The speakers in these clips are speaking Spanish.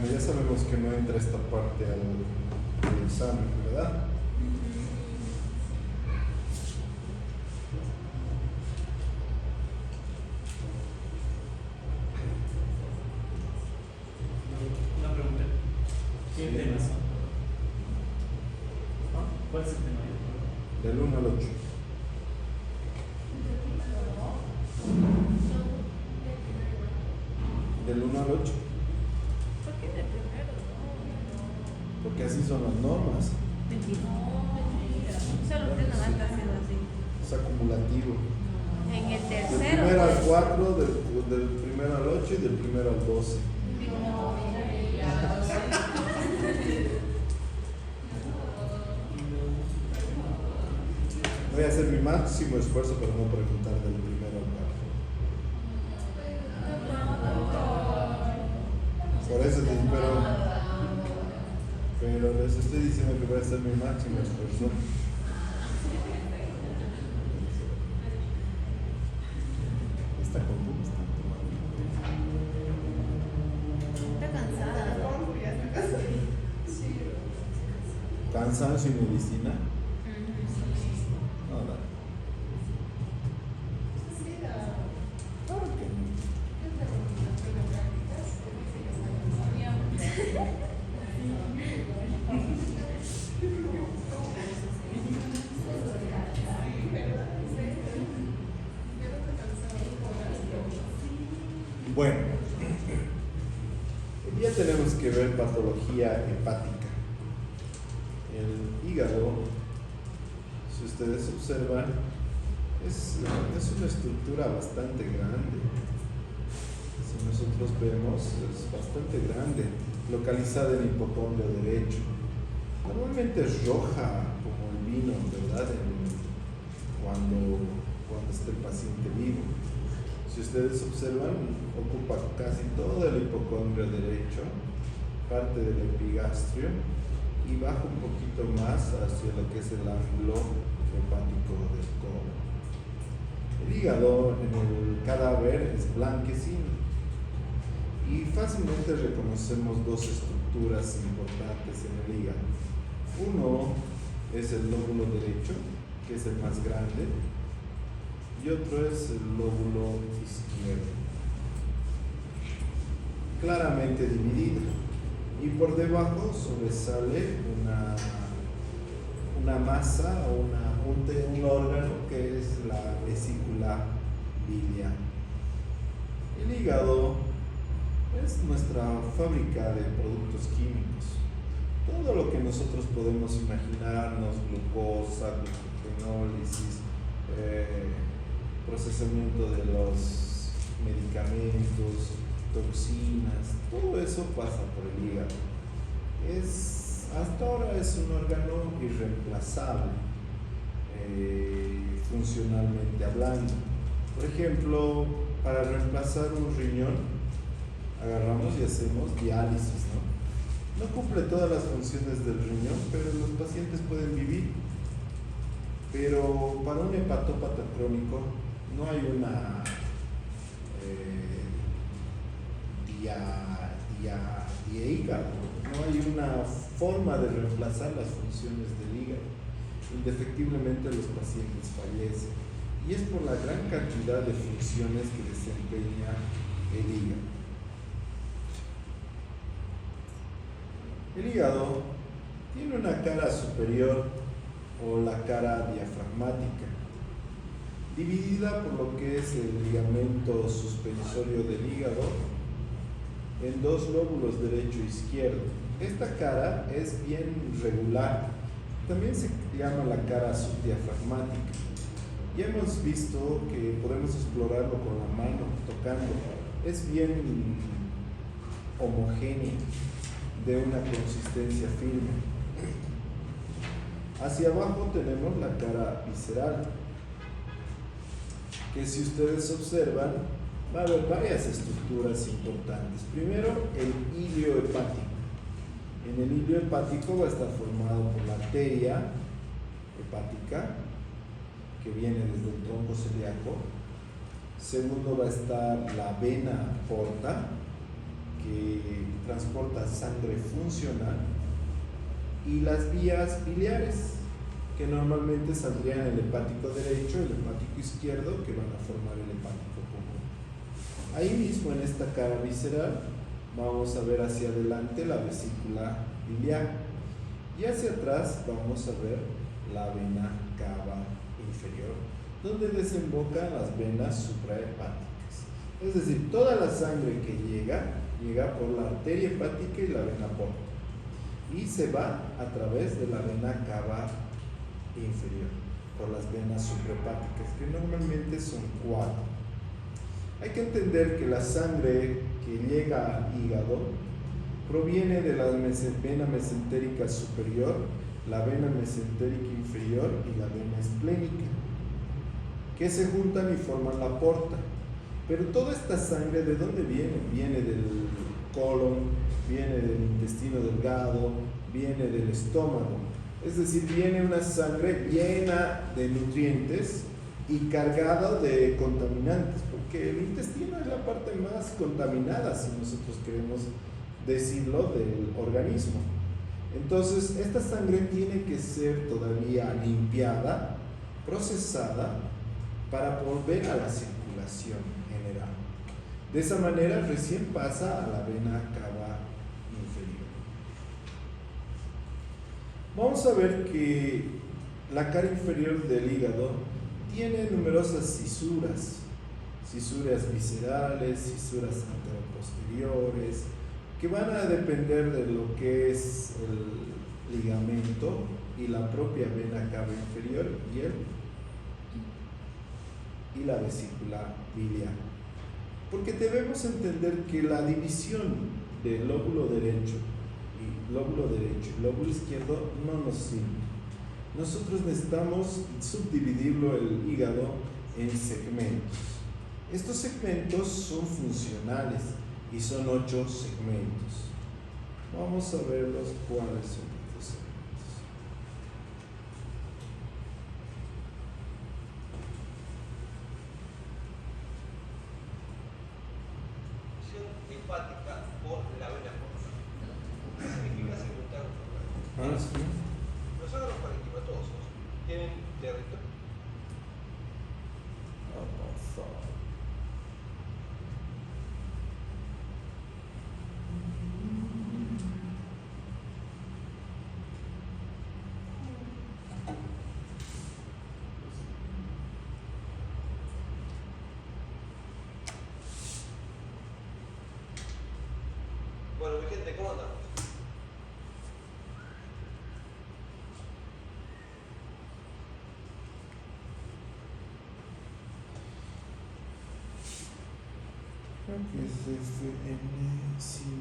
Bueno, ya sabemos que no entra esta parte al examen, ¿verdad? Una pregunta. ¿Qué Sí. temas son? ¿Cuál es el tema? Del 1 al 8. Del 1 al 8. ¿Por qué de primero? Porque así son las normas. Mentira. Solo usted no va a estar haciendo así. Es acumulativo. En el Del tercero. primero al pues. 4, del primero al 8 y del primero al 12. Voy a hacer mi máximo esfuerzo para no preguntar del primero al 4. Por eso te pero les estoy diciendo que voy a hacer mi máximo esfuerzo. Está conmigo, está Está cansada. cansancio y medicina. No, no. Claro que no. Bueno, hoy día tenemos que ver patología hepática. El hígado, si ustedes observan, es una estructura bastante grande. Si nosotros vemos, es bastante grande, localizada en el hipocondrio derecho. Normalmente es roja como el vino, ¿verdad? Cuando está el paciente vivo. Si ustedes observan, ocupa casi todo el hipocondrio derecho, parte del epigastrio y baja un poquito más hacia lo que es el ángulo hepático del colon. El hígado en el cadáver es blanquecino y fácilmente reconocemos dos estructuras importantes en el hígado. Uno es el lóbulo derecho, que es el más grande, y otro es el lóbulo izquierdo, claramente dividido, y por debajo sobresale una masa o un órgano que es la vesícula biliar. El hígado es nuestra fábrica de productos químicos. Todo lo que nosotros podemos imaginarnos, glucosa, glucogenólisis, procesamiento de los medicamentos, toxinas, todo eso pasa por el hígado. Hasta ahora es un órgano irreemplazable, funcionalmente hablando. Por ejemplo, para reemplazar un riñón, agarramos y hacemos diálisis, ¿no? No cumple todas las funciones del riñón, pero los pacientes pueden vivir. Pero para un hepatópata crónico no hay una hígado, no hay una forma de reemplazar las funciones del hígado. Indefectiblemente los pacientes fallecen y es por la gran cantidad de funciones que desempeña el hígado. El hígado tiene una cara superior o la cara diafragmática, dividida por lo que es el ligamento suspensorio del hígado en dos lóbulos derecho e izquierdo. Esta cara es bien regular, también se llama la cara subdiafragmática. Ya hemos visto que podemos explorarlo con la mano, tocando. Es bien homogénea, de una consistencia firme. Hacia abajo tenemos la cara visceral, que si ustedes observan va a haber varias estructuras importantes. Primero, el ilio hepático. En el ilio hepático va a estar formado por la arteria hepática, que viene desde el tronco celíaco. Segundo va a estar la vena porta, que transporta sangre funcional, y las vías biliares, que normalmente saldrían el hepático derecho y el hepático izquierdo, que van a formar el hepático común. Ahí mismo en esta cara visceral vamos a ver hacia adelante la vesícula biliar y hacia atrás vamos a ver la vena cava inferior, donde desembocan las venas suprahepáticas. Es decir, toda la sangre que llega por la arteria hepática y la vena porta, y se va a través de la vena cava inferior, por las venas suprahepáticas, que normalmente son 4. Hay que entender que la sangre que llega al hígado proviene de la vena mesentérica superior, la vena mesentérica inferior y la vena esplénica, que se juntan y forman la porta. Pero toda esta sangre, ¿de dónde viene? Viene del colon, viene del intestino delgado, viene del estómago. Es decir, viene una sangre llena de nutrientes y cargada de contaminantes, porque el intestino es la parte más contaminada, si nosotros queremos decirlo, del organismo. Entonces, esta sangre tiene que ser todavía limpiada, procesada, para volver a la circulación general. De esa manera recién pasa a la vena cava inferior. Vamos a ver que la cara inferior del hígado tiene numerosas fisuras viscerales, fisuras anteroposteriores, que van a depender de lo que es el ligamento y la propia vena cava inferior y la vesícula biliar. Porque debemos entender que la división del lóbulo derecho y lóbulo izquierdo no nos sirve. Nosotros necesitamos subdividirlo el hígado en segmentos. Estos segmentos son funcionales y son 8 segmentos. Vamos a verlos cuáles son estos segmentos. Hepática por la vena porta. ¿Qué significa segmentar un órgano? Sí. Los órganos parenquimatosos tienen territorio. Bueno, mi gente, ¿cómo andamos? Creo que es FN5.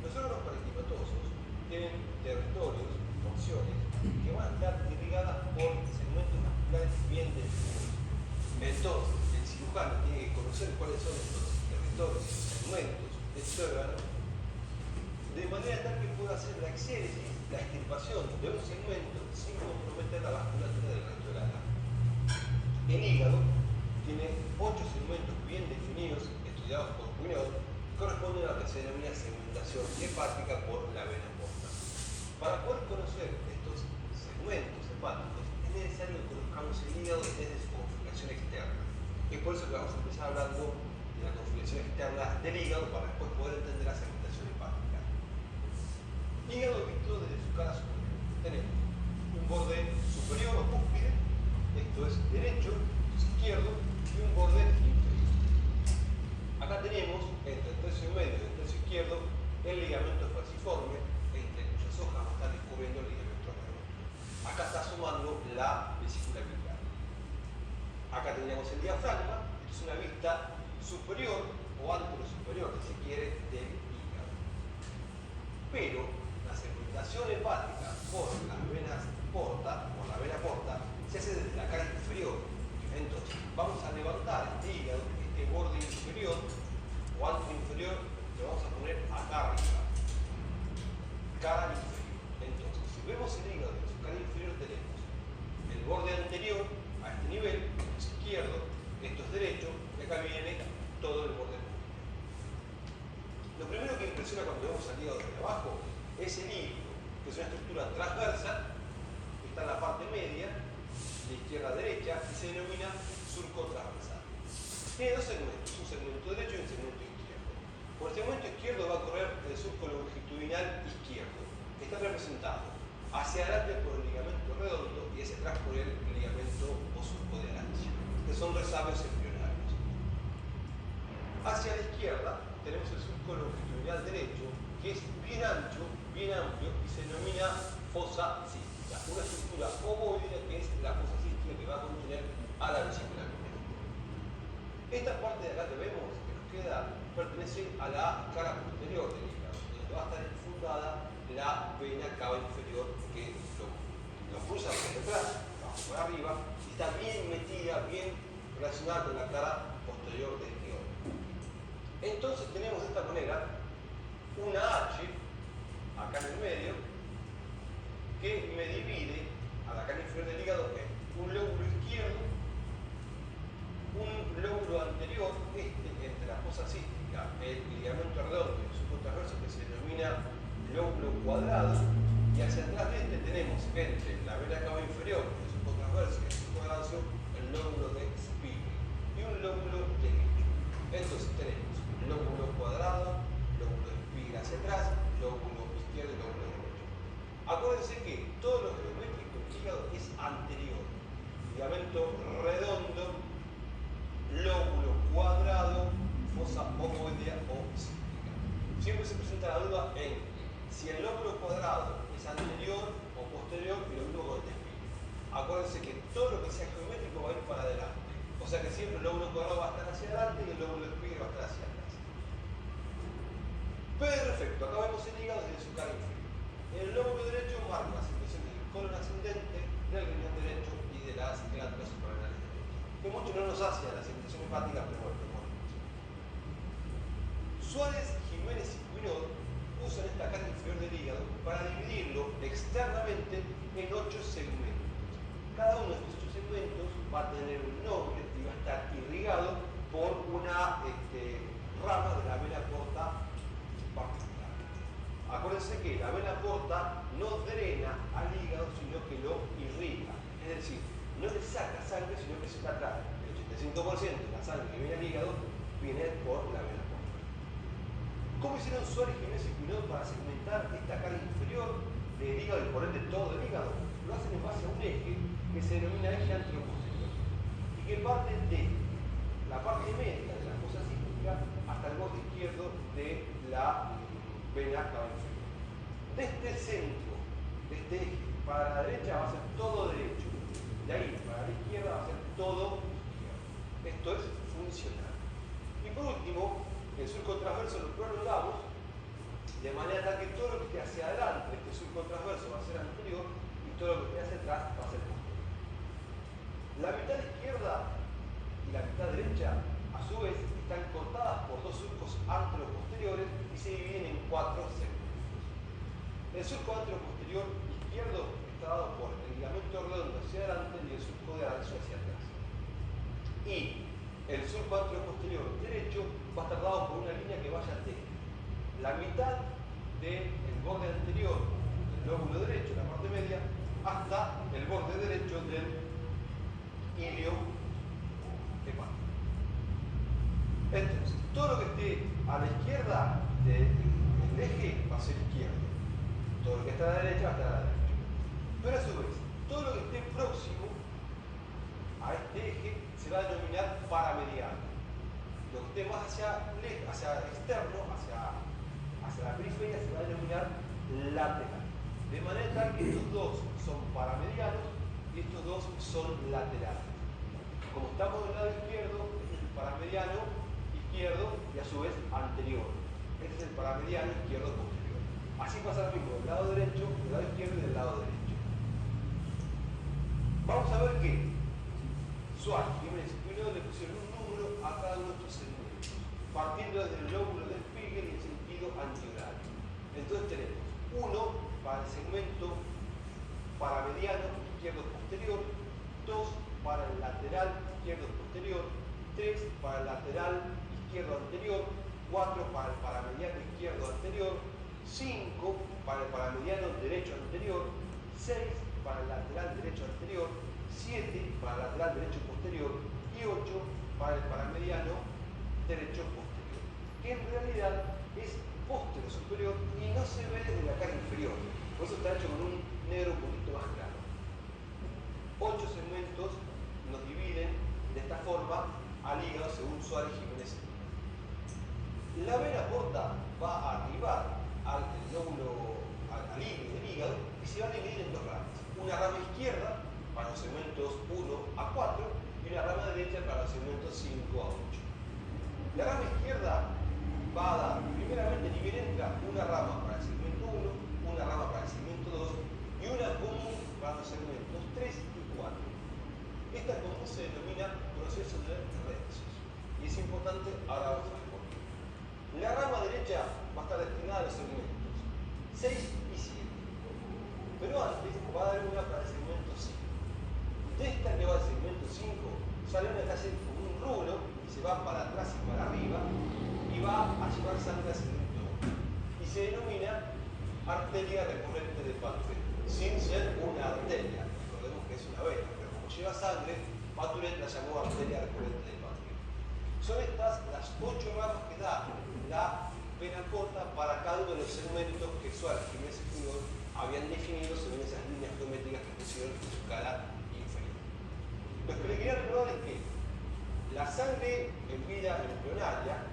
Los órganos parenquimatosos tienen territorios, porciones, que van a estar irrigadas por segmentos vasculares bien definidos. Entonces, el cirujano tiene que conocer cuáles son estos territorios, segmentos de este órgano, de manera tal que pueda hacer la exéresis, la extirpación de un segmento sin comprometer la vasculatura del resto de la gama. El hígado tiene 8 segmentos bien definidos, estudiados por Quinault, corresponden a lo que se denomina segmentación hepática por la vena porta. Para poder conocer estos segmentos hepáticos es necesario que conozcamos el hígado desde su configuración externa. Es por eso que vamos a empezar hablando de la configuración externa del hígado para después poder entender la segmentación hepática. Hígado visto desde su cara superior. Tenemos un borde superior o cúspide, esto es derecho, esto es izquierdo, y un borde inferior. Acá tenemos, entre el tercio medio y el tercio izquierdo, el ligamento falciforme, entre cuyas hojas va a estar descubriendo el ligamento redondo. Acá está sumando la vesícula biliar. Acá tendríamos el diafragma, que es una vista superior o anterosuperior, si se quiere, del hígado. Pero la segmentación hepática por las venas porta, por la vena porta, se hace desde la cara inferior. Entonces, vamos a levantar este hígado, este borde inferior o anteroinferior, lo vamos a poner acá arriba. Cara inferior. Entonces, si vemos el hígado en su cara inferior, tenemos el borde anterior a este nivel, esto es izquierdo, esto es derecho, y acá viene todo el borde posterior. Lo primero que impresiona cuando vemos al hígado desde abajo es el hígado, que es una estructura transversa, que está en la parte media, de izquierda a derecha, y se denomina surco transversal. Tiene dos segmentos, un segmento derecho y un segmento izquierdo. Por el segmento izquierdo va a correr el surco longitudinal izquierdo, que está representado hacia adelante por el ligamento redondo y hacia atrás por el ligamento o surco de Arancia, que son resabios embrionarios. Hacia la izquierda tenemos el surco longitudinal derecho, que es bien ancho, bien amplio y se denomina fosa cística, una estructura ovoidea que es la fosa cística que va a contener a la vesícula biliar. Esta parte de acá que vemos, que nos queda, pertenece a la cara posterior del hígado, donde va a estar fundada la vena cava inferior que lo cruza por detrás, abajo por arriba, y está bien metida, bien relacionada con la cara posterior del hígado. Entonces tenemos de esta manera una H acá en el medio que me divide a la cara inferior del hígado en un lóbulo izquierdo, un lóbulo anterior, entre la fosa cística, el ligamento redondo y el surco transverso, que se denomina lóbulo cuadrado, y hacia atrás de este tenemos entre la vena cava inferior, el surco transverso y el surco rancio, el lóbulo de Spiegel y un lóbulo derecho. Entonces tenemos lóbulo cuadrado, lóbulo de Spiegel hacia atrás, lóbulo izquierdo y lóbulo derecho. Acuérdense que todo lo geométrico del hígado es anterior. Ligamento redondo, lóbulo cuadrado, fosa ovoidea o cíclica. Siempre se presenta la duda en si el lóbulo cuadrado es anterior o posterior y lo mismo con el Spiegel. Acuérdense que todo lo que sea geométrico va a ir para adelante. O sea que siempre el lóbulo cuadrado va a estar hacia adelante y el lóbulo Spiegel va a estar hacia atrás. Perfecto, acá vemos el hígado desde su cara inferior. El lóbulo derecho marca la situación del colon ascendente, del riñón derecho y de las glándulas suprarrenales derechas. Que mucho no nos hace a la segmentación hepática, pero bueno, Suárez, Jiménez y Quinault usan esta cara inferior del hígado para dividirlo externamente en 8 segmentos. Cada uno de estos 8 segmentos va a tener un nombre y va a estar irrigado por una rama de la vena porta particular. Acuérdense que la vena porta no drena al hígado, sino que lo irriga. Es decir, no le saca sangre, sino que se la trae. El 85% de la sangre que viene al hígado viene por la vena porta. ¿Cómo hicieron Suárez, Jiménez y Quinault para segmentar esta cara inferior del hígado y por ende todo el hígado? Lo hacen en base a un eje que se denomina eje anteroposterior y que parte de la parte media de la fosa cística hasta el borde izquierdo de la vena cava inferior. Desde el centro, de este eje para la derecha va a ser todo derecho, de ahí para la izquierda va a ser todo izquierdo. Esto es funcional. Y por último, el surco transverso lo prolongamos de manera tal que todo lo que esté hacia adelante, este surco transverso va a ser anterior y todo lo que esté hacia atrás va a ser posterior. La mitad izquierda y la mitad derecha, a su vez, están cortadas por dos surcos anteroposteriores y se dividen en 4 segmentos. El surco anteroposterior izquierdo está dado por el ligamento redondo hacia adelante y el surco de Arancio hacia atrás. Y el surco anteroposterior derecho va a estar dado por una línea que vaya de la mitad del borde anterior del lóbulo derecho, la parte media, hasta el borde derecho del ilio hepático. Entonces, todo lo que esté a la izquierda del eje va a ser izquierdo. Todo lo que está a la derecha va a estar a la derecha. Pero a su vez, todo lo que esté próximo a este eje se va a denominar paramediano. Lo que esté más hacia externo, hacia la periferia, se va a denominar lateral. De manera tal que estos dos son paramedianos y estos dos son laterales. Como estamos del lado izquierdo, este es el paramediano izquierdo y a su vez anterior. Este es el paramediano izquierdo posterior. Así pasa lo mismo del lado derecho, del lado izquierdo y del lado derecho. Vamos a ver que Schwarz y Spiegel le pusieron un número a cada uno de estos segmentos, partiendo desde el lóbulo del Spiegel y en sentido antihorario. Entonces tenemos 1 para el segmento paramediano izquierdo posterior, 2 para el lateral izquierdo posterior, 3 para el lateral izquierdo anterior, 4 para el paramediano izquierdo anterior, 5 para el paramediano derecho anterior, 6 para el lateral derecho anterior, 7 para el lateral derecho posterior y 8 para el paramediano derecho posterior, que en realidad es posterior superior y no se ve desde la cara inferior, por eso está hecho con un negro un poquito más claro. 8 segmentos nos dividen de esta forma al hígado según Suárez y Jiménez. La vena porta va a arribar al lóbulo, al hígado del hígado y se va a dividir en 2 ramas. Una rama izquierda para los segmentos 1 a 4 y una rama derecha para los segmentos 5 a 8. La rama izquierda va a dar primeramente ni bien entra una rama para el segmento 1, una rama para el segmento 2 y una común para los segmentos 3 y 4. Esta común se denomina proceso de Rex y es importante, ahora vamos a ver por qué. La rama derecha va a estar destinada a los segmentos 6 y 7, pero antes va a dar una para el segmento 5. De esta que va al segmento 5 sale una que hace como un rulo y se va para atrás y para arriba y va a llevar sangre al segmento 1 y se denomina arteria recurrente de Paturet, sin ser una arteria, recordemos que es una vena, pero como lleva sangre, Paturet la llamó arteria recurrente de Paturet. Son estas las 8 ramas que da la vena porta para cada uno de los segmentos que Suárez y Jiménez habían definido según esas líneas geométricas que pusieron en su cara inferior. Lo que le quería recordar es que la sangre en vida embrionaria,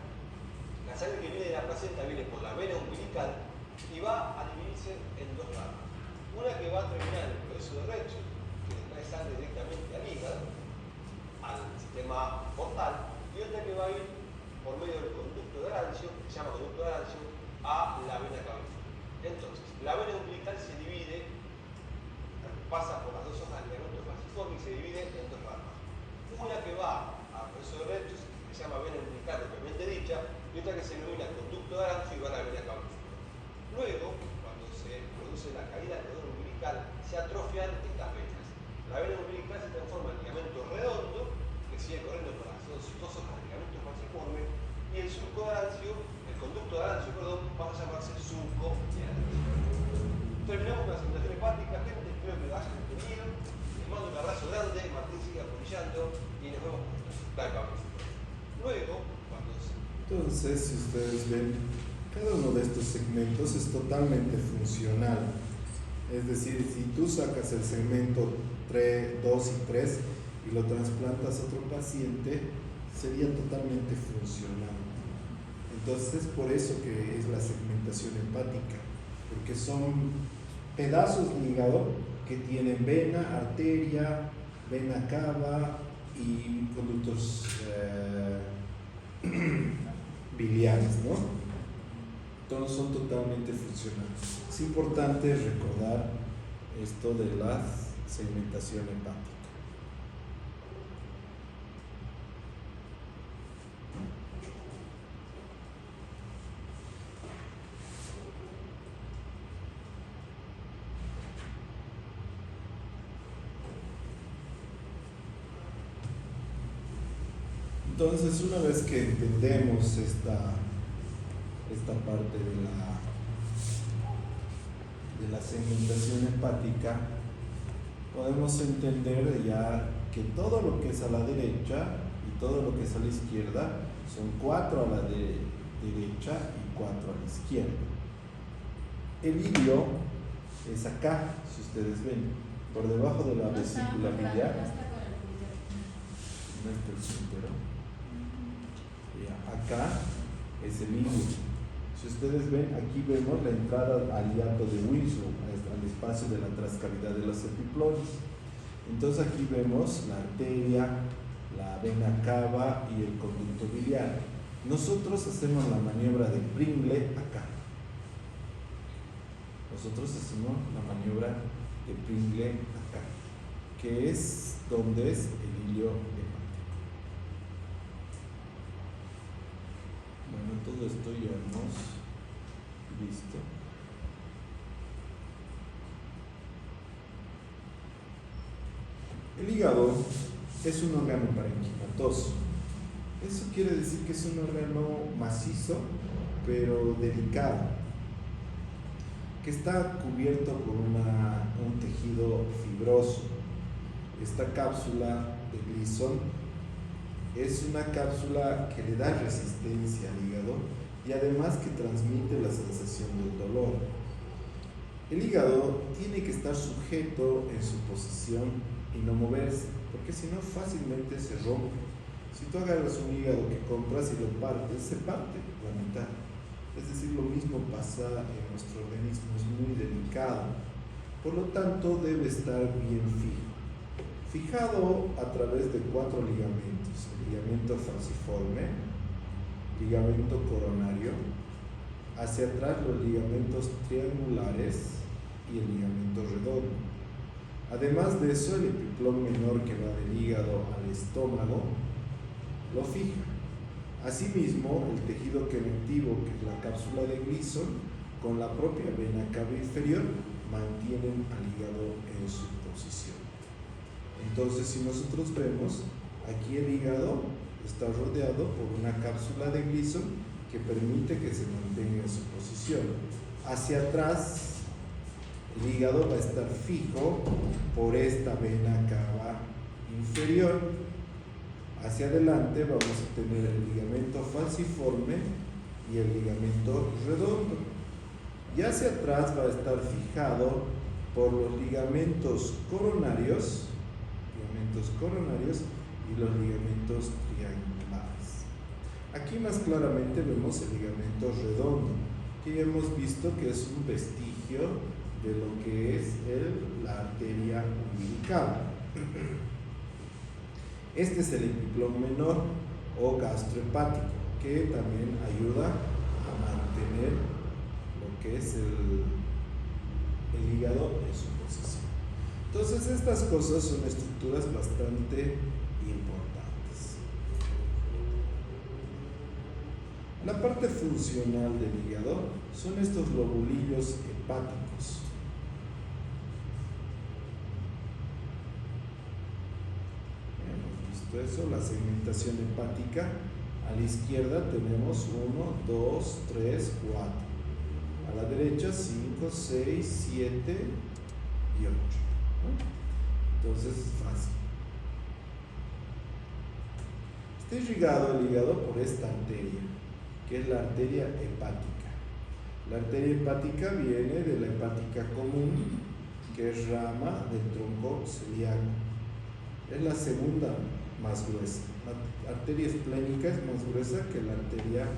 la sangre que viene de la placenta viene por la vena umbilical y va a dividirse en 2 ramas. Una que va a terminar en el proceso de Rex, que le trae sangre directamente al hígado, al sistema portal, y otra que va a ir por medio del conducto de Arancio, que se llama conducto de Arancio, a la vena cabeza. Entonces, la vena umbilical se divide, pasa por las 2 hojas del ligamento falciforme y se divide en 2 ramas. Una que va al proceso de Rex, que se llama vena umbilical propiamente dicha, y otra que se denomina conducto de Arancio y va a la vena cabeza. Luego, cuando se produce la caída del cordón umbilical, se atrofian estas venas. La vena umbilical se transforma en ligamento redondo, que sigue corriendo por las 2 hojas del ligamento falciforme, y el surco de Arancio, el conducto de Arancio, va a llamarse surco de Arancio. Terminamos con la segmentación hepática, gente, espero que lo hayan entendido. Les mando un abrazo grande, Martín sigue apoyando y nos vemos pronto. Luego, cuando se... Entonces, si ustedes ven, cada uno de estos segmentos es totalmente funcional. Es decir, si tú sacas el segmento 3, 2 y 3 y lo trasplantas a otro paciente, sería totalmente funcional. Entonces, es por eso que es la segmentación hepática, porque son pedazos de hígado que tienen vena, arteria, vena cava y conductos biliares, ¿no? Todos son totalmente funcionales. Es importante recordar esto de la segmentación hepática. Entonces, una vez que entendemos esta parte de la segmentación hepática, podemos entender ya que todo lo que es a la derecha y y todo lo que es a la izquierda son 4 a la derecha y 4 a la izquierda. El ilio es acá, si ustedes ven, por debajo de la vesícula biliar. No está el esfínter. Acá es el ilio. Si ustedes ven, aquí vemos la entrada al hiato de Winslow, al espacio de la trascavidad de los epiplones. Entonces aquí vemos la arteria, la vena cava y el conducto biliar. Nosotros hacemos la maniobra de Pringle acá. Nosotros hacemos la maniobra de Pringle acá, que es donde es el ilio hepático. Bueno, todo esto ya hemos visto. El hígado es un órgano parenquimatoso. Eso quiere decir que es un órgano macizo, pero delicado, que está cubierto por un tejido fibroso. Esta cápsula de Gleason es una cápsula que le da resistencia al hígado y además que transmite la sensación del dolor. El hígado tiene que estar sujeto en su posición y no moverse, porque si no fácilmente se rompe. Si tú agarras un hígado que compras y lo partes, se parte la mitad. Es decir, lo mismo pasa en nuestro organismo, es muy delicado. Por lo tanto, debe estar bien fijo. Fijado a través de 4 ligamentos: el ligamento falciforme, ligamento coronario, hacia atrás los ligamentos triangulares y el ligamento redondo. Además de eso, el epiplón menor que va del hígado al estómago lo fija. Asimismo, el tejido conectivo, que es la cápsula de Gleason, con la propia vena cava inferior, mantienen al hígado en su posición. Entonces, si nosotros vemos, aquí el hígado está rodeado por una cápsula de Gleason que permite que se mantenga en su posición. Hacia atrás, el hígado va a estar fijo por esta vena cava inferior. Hacia adelante vamos a tener el ligamento falciforme y el ligamento redondo. Y hacia atrás va a estar fijado por los ligamentos coronarios y los ligamentos triangulares. Aquí más claramente vemos el ligamento redondo, que ya hemos visto que es un vestigio de lo que es la arteria umbilical. Este es el epiplón menor o gastrohepático, que también ayuda a mantener lo que es el hígado en su posición. Entonces, estas cosas son estructuras bastante importantes. La parte funcional del hígado son estos lobulillos hepáticos. Eso, la segmentación hepática. A la izquierda tenemos 1, 2, 3, 4. A la derecha 5, 6, 7 y 8. Entonces es fácil. Está irrigado el hígado por esta arteria, que es la arteria hepática. La arteria hepática viene de la hepática común, que es rama del tronco celíaco. Es la segunda más gruesa. La arteria esplénica es más gruesa que la arteria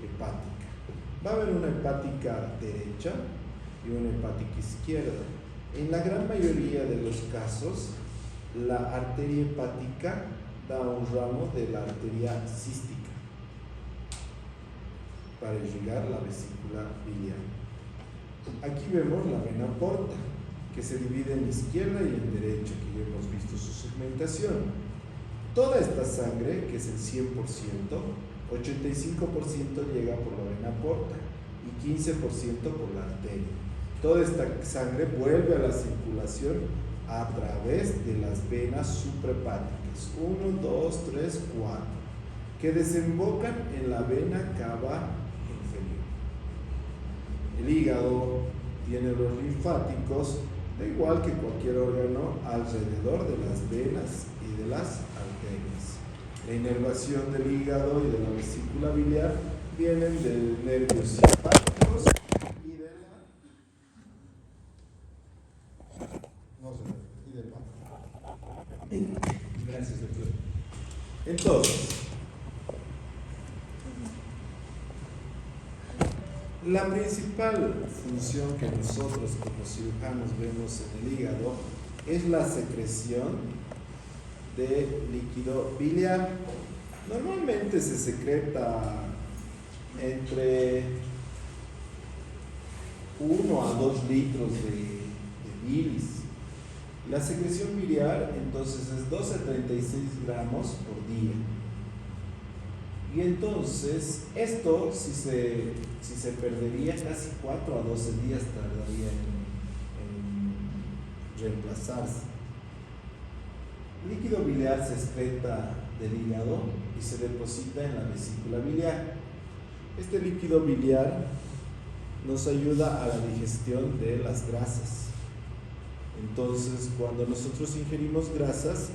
hepática. Va a haber una hepática derecha y una hepática izquierda. En la gran mayoría de los casos, la arteria hepática da un ramo de la arteria cística para irrigar la vesícula biliar. Aquí vemos la vena porta, que se divide en izquierda y en derecha, que ya hemos visto su segmentación. Toda esta sangre, que es el 100%, 85% llega por la vena porta y 15% por la arteria. Toda esta sangre vuelve a la circulación a través de las venas suprahepáticas, 1, 2, 3, 4, que desembocan en la vena cava inferior. El hígado tiene los linfáticos, da igual que cualquier órgano, alrededor de las venas y de las arterias. La inervación del hígado y de la vesícula biliar vienen de nervios simpáticos y de la... No sé, y del páncreas. Gracias, doctor. Entonces, la principal función que nosotros como cirujanos vemos en el hígado es la secreción de líquido biliar. Normalmente se secreta entre 1 a 2 litros de bilis. La secreción biliar entonces es 12 a 36 gramos por día. Y entonces esto, si se perdería, casi 4 a 12 días tardaría en reemplazarse. El líquido biliar se excreta del hígado y se deposita en la vesícula biliar. Este líquido biliar nos ayuda a la digestión de las grasas. Entonces, cuando nosotros ingerimos grasas,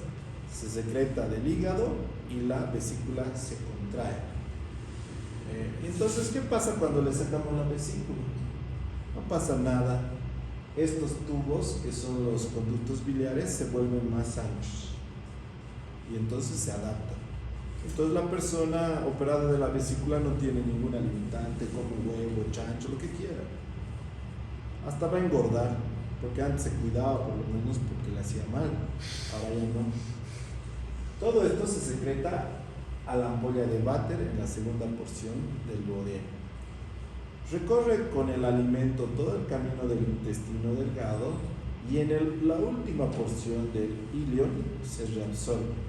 se secreta del hígado y la vesícula se contrae. Entonces, ¿qué pasa cuando le sacamos la vesícula? No pasa nada. Estos tubos, que son los conductos biliares, se vuelven más anchos y entonces se adaptan. Entonces la persona operada de la vesícula no tiene ninguna limitante, come huevo, chancho, lo que quiera. Hasta va a engordar, porque antes se cuidaba por lo menos porque le hacía mal, ahora ya no. Todo esto se secreta a la ampolla de váter en la segunda porción del duodeno. Recorre con el alimento todo el camino del intestino delgado y en la última porción del ilion se reabsorbe.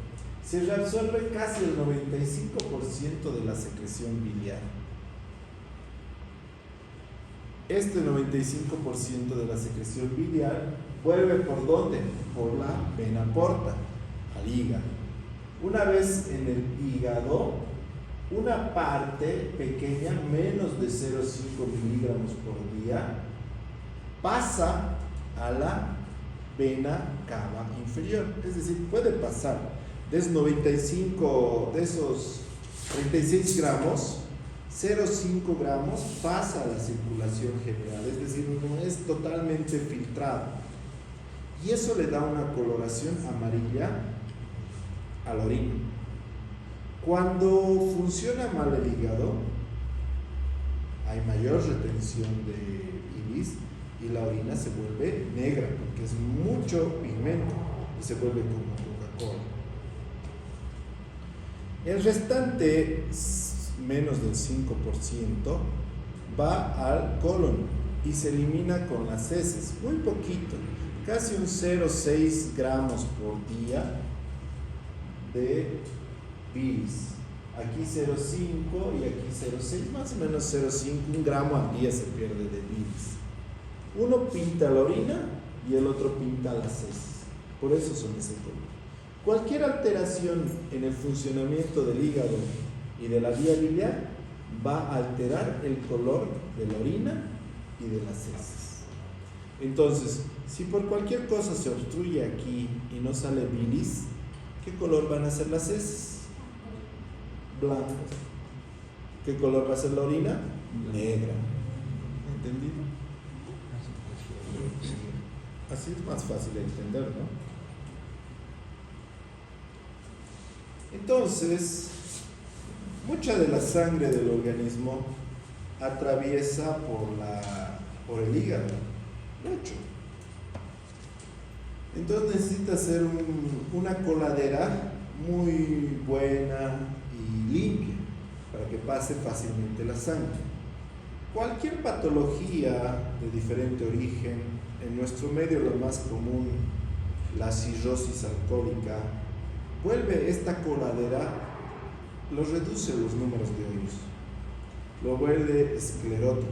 Se reabsorbe casi el 95% de la secreción biliar. Este 95% de la secreción biliar vuelve ¿por dónde? Por la vena porta, al hígado. Una vez en el hígado, una parte pequeña, menos de 0,5 miligramos por día, pasa a la vena cava inferior. Es decir, puede pasar de esos 95, de esos 36 gramos, 0,5 gramos pasa a la circulación general, es decir, no es totalmente filtrado. Y eso le da una coloración amarilla a la orina. Cuando funciona mal el hígado, hay mayor retención de bilis y la orina se vuelve negra porque es mucho pigmento y se vuelve como Coca-Cola. El restante, menos del 5%, va al colon y se elimina con las heces, muy poquito, casi un 0,6 gramos por día de bilis. Aquí 0,5 y aquí 0,6, más o menos 0,5, un gramo al día se pierde de bilis. Uno pinta la orina y el otro pinta las heces, por eso son ese color. Cualquier alteración en el funcionamiento del hígado y de la vía biliar va a alterar el color de la orina y de las heces. Entonces, si por cualquier cosa se obstruye aquí y no sale bilis, ¿qué color van a ser las heces? Blancas. ¿Qué color va a ser la orina? Negra. ¿Entendido? Así es más fácil de entender, ¿no? Entonces, mucha de la sangre del organismo atraviesa por el hígado, mucho. Entonces necesita ser una coladera muy buena y limpia para que pase fácilmente la sangre. Cualquier patología de diferente origen, en nuestro medio la más común, la cirrosis alcohólica, vuelve esta coladera, lo reduce los números de hoyos, lo vuelve esclerótico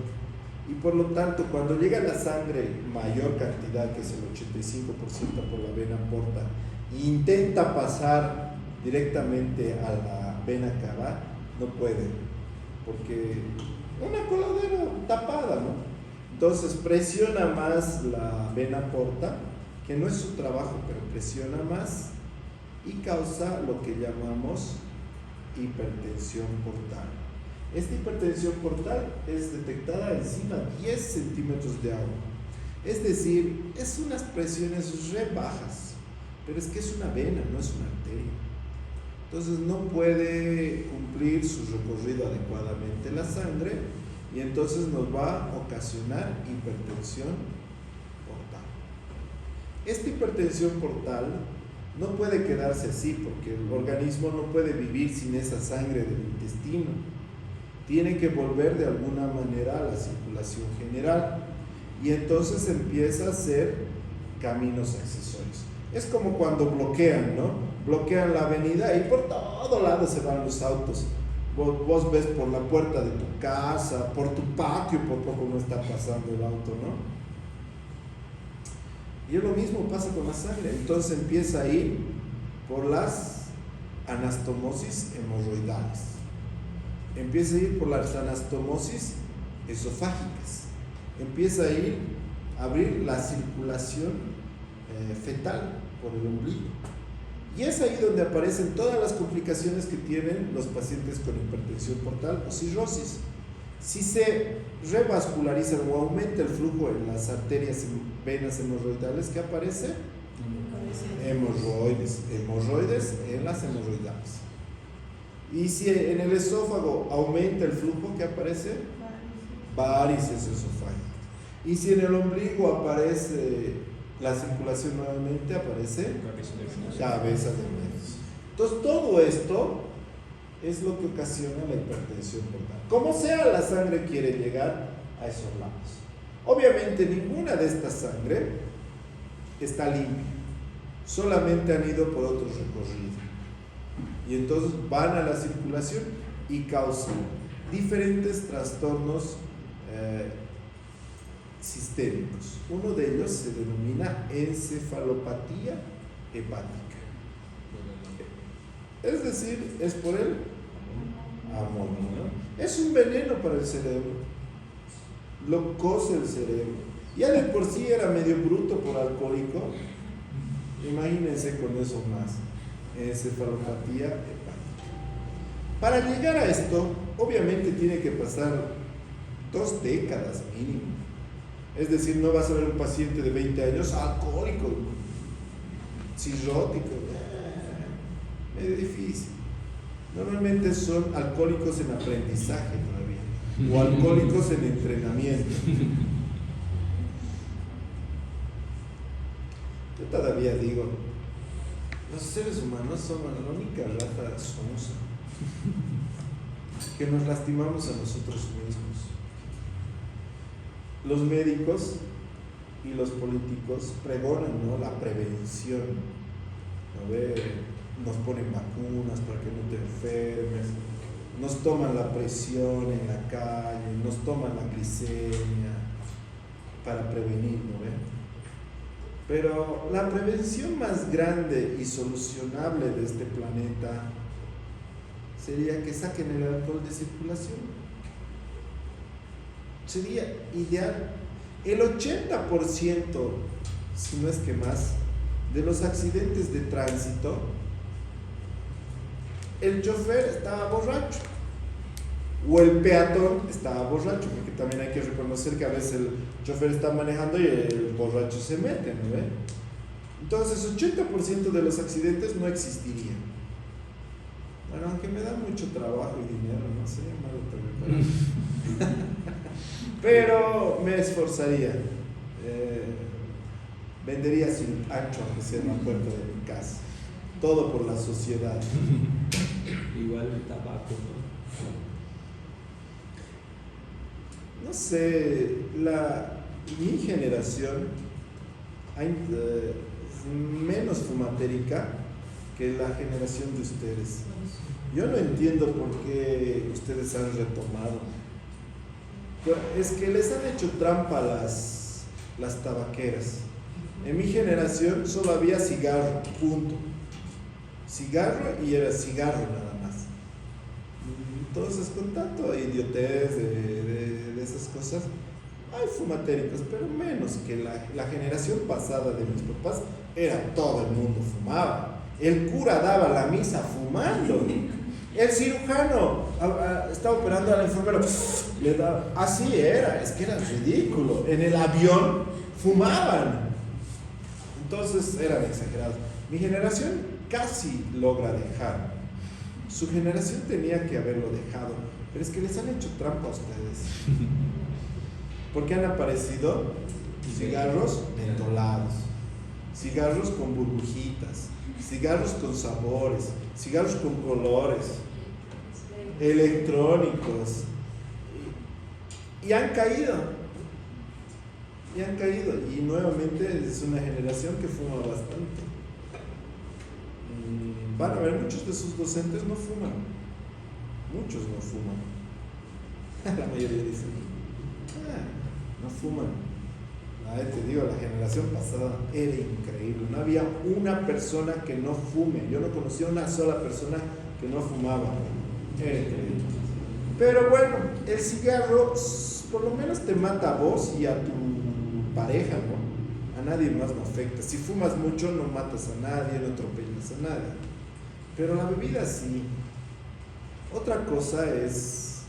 y por lo tanto cuando llega la sangre mayor cantidad, que es el 85% por la vena porta, e intenta pasar directamente a la vena cava, no puede, porque una coladera tapada, ¿no? Entonces presiona más la vena porta, que no es su trabajo, pero presiona más y causa lo que llamamos hipertensión portal. Esta hipertensión portal es detectada encima 10 centímetros de agua. Es decir, es unas presiones re bajas, pero es que es una vena, no es una arteria. Entonces no puede cumplir su recorrido adecuadamente la sangre y entonces nos va a ocasionar hipertensión portal. Esta hipertensión portal no puede quedarse así porque el organismo no puede vivir sin esa sangre del intestino. Tiene que volver de alguna manera a la circulación general y entonces empieza a hacer caminos accesorios. Es como cuando bloquean, ¿no? Bloquean la avenida y por todo lado se van los autos. Vos ves por la puerta de tu casa, por tu patio, por poco no está pasando el auto, ¿no? Y lo mismo pasa con la sangre. Entonces empieza a ir por las anastomosis hemorroidales. Empieza a ir por las anastomosis esofágicas. Empieza a ir a abrir la circulación fetal por el ombligo. Y es ahí donde aparecen todas las complicaciones que tienen los pacientes con hipertensión portal o cirrosis. Si se revasculariza o aumenta el flujo en las arterias, venas hemorroidales, ¿qué aparece? Hemorroides en las hemorroidales. Y si en el esófago aumenta el flujo, ¿qué aparece? Varices esofágicas. Y si en el ombligo aparece la circulación nuevamente, aparece cabeza de venas. Entonces todo esto es lo que ocasiona la hipertensión portal. Como sea, la sangre quiere llegar a esos lados. Obviamente ninguna de esta sangre está limpia, solamente han ido por otro recorrido y entonces van a la circulación y causan diferentes trastornos sistémicos. Uno de ellos se denomina encefalopatía hepática, es decir, es por el amonio, ¿no? Es un veneno para el cerebro, lo cose el cerebro. Ya de por sí era medio bruto por alcohólico, imagínense con eso más, encefalopatía hepática. Para llegar a esto, obviamente tiene que pasar 2 décadas mínimo. Es decir, no vas a ver un paciente de 20 años alcohólico, cirrótico, medio difícil. Normalmente son alcohólicos en aprendizaje todavía, o alcohólicos en entrenamiento. Yo todavía digo, los seres humanos somos la única rata sonsa que nos lastimamos a nosotros mismos. Los médicos y los políticos pregonan, ¿no?, la prevención, ¿no? Nos ponen vacunas para que no te enfermes, nos toman la presión en la calle, nos toman la glicemia para prevenir, ¿no ven? Pero la prevención más grande y solucionable de este planeta sería que saquen el alcohol de circulación. Sería ideal. El 80%, si no es que más, de los accidentes de tránsito, el chofer estaba borracho o el peatón estaba borracho, porque también hay que reconocer que a veces el chofer está manejando y el borracho se mete, ¿no ve? Entonces 80% de los accidentes no existirían. Bueno, aunque me da mucho trabajo y dinero, no sería malo también para mí. Pero me esforzaría. Vendería sin ancho, aunque sea en la puerta de mi casa. Todo por la sociedad. Igual el tabaco, ¿no? No sé, mi generación menos fumatérica que la generación de ustedes. Yo no entiendo por qué ustedes han retomado. Es que les han hecho trampa las tabaqueras. En mi generación solo había cigarro, punto. Cigarro y era cigarro nada más. Entonces, con tanto idiotez de esas cosas, hay fumatéricos, pero menos que la generación pasada de mis papás, era todo el mundo fumaba. El cura daba la misa fumando. El cirujano estaba operando al enfermero, le daba, así era, es que era ridículo. En el avión fumaban, entonces eran exagerados. Mi generación casi logra dejar, su generación tenía que haberlo dejado, pero es que les han hecho trampa a ustedes, porque han aparecido cigarros mentolados, cigarros con burbujitas, cigarros con sabores, cigarros con colores, electrónicos, y han caído, y nuevamente es una generación que fuma bastante. Van a ver, muchos de sus docentes no fuman, muchos no fuman, la mayoría dicen, no fuman. Te digo, la generación pasada era increíble, no había una persona que no fume, yo no conocía una sola persona que no fumaba, era increíble. Pero bueno, el cigarro por lo menos te mata a vos y a tu pareja, ¿no? A nadie más no afecta. Si fumas mucho no matas a nadie, no atropellas a nadie, pero la bebida sí. Otra cosa es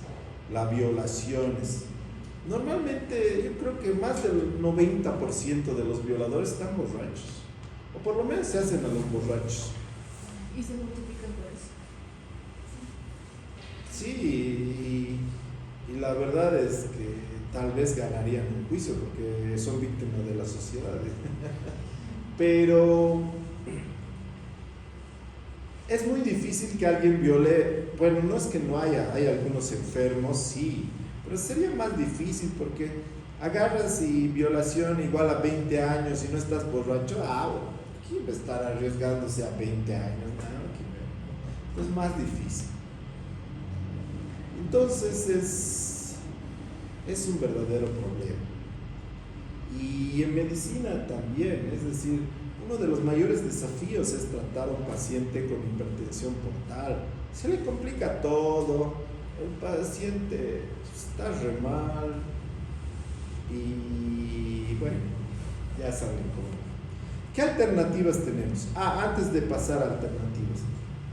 las violaciones. Normalmente yo creo que más del 90% de los violadores están borrachos, o por lo menos se hacen a los borrachos. Y se multiplican por eso. Sí, y la verdad es que tal vez ganarían un juicio porque son víctimas de la sociedad. Pero es muy difícil que alguien viole. Bueno, no es que no haya, hay algunos enfermos, sí, pero sería más difícil porque agarras y violación igual a 20 años y no estás borracho. Bueno, ¿quién va a estar arriesgándose a 20 años? No, es más difícil. Entonces es un verdadero problema. Y en medicina también, es decir, uno de los mayores desafíos es tratar a un paciente con hipertensión portal. Se le complica todo, el paciente está re mal y bueno, ya saben cómo. ¿Qué alternativas tenemos? Antes de pasar a alternativas,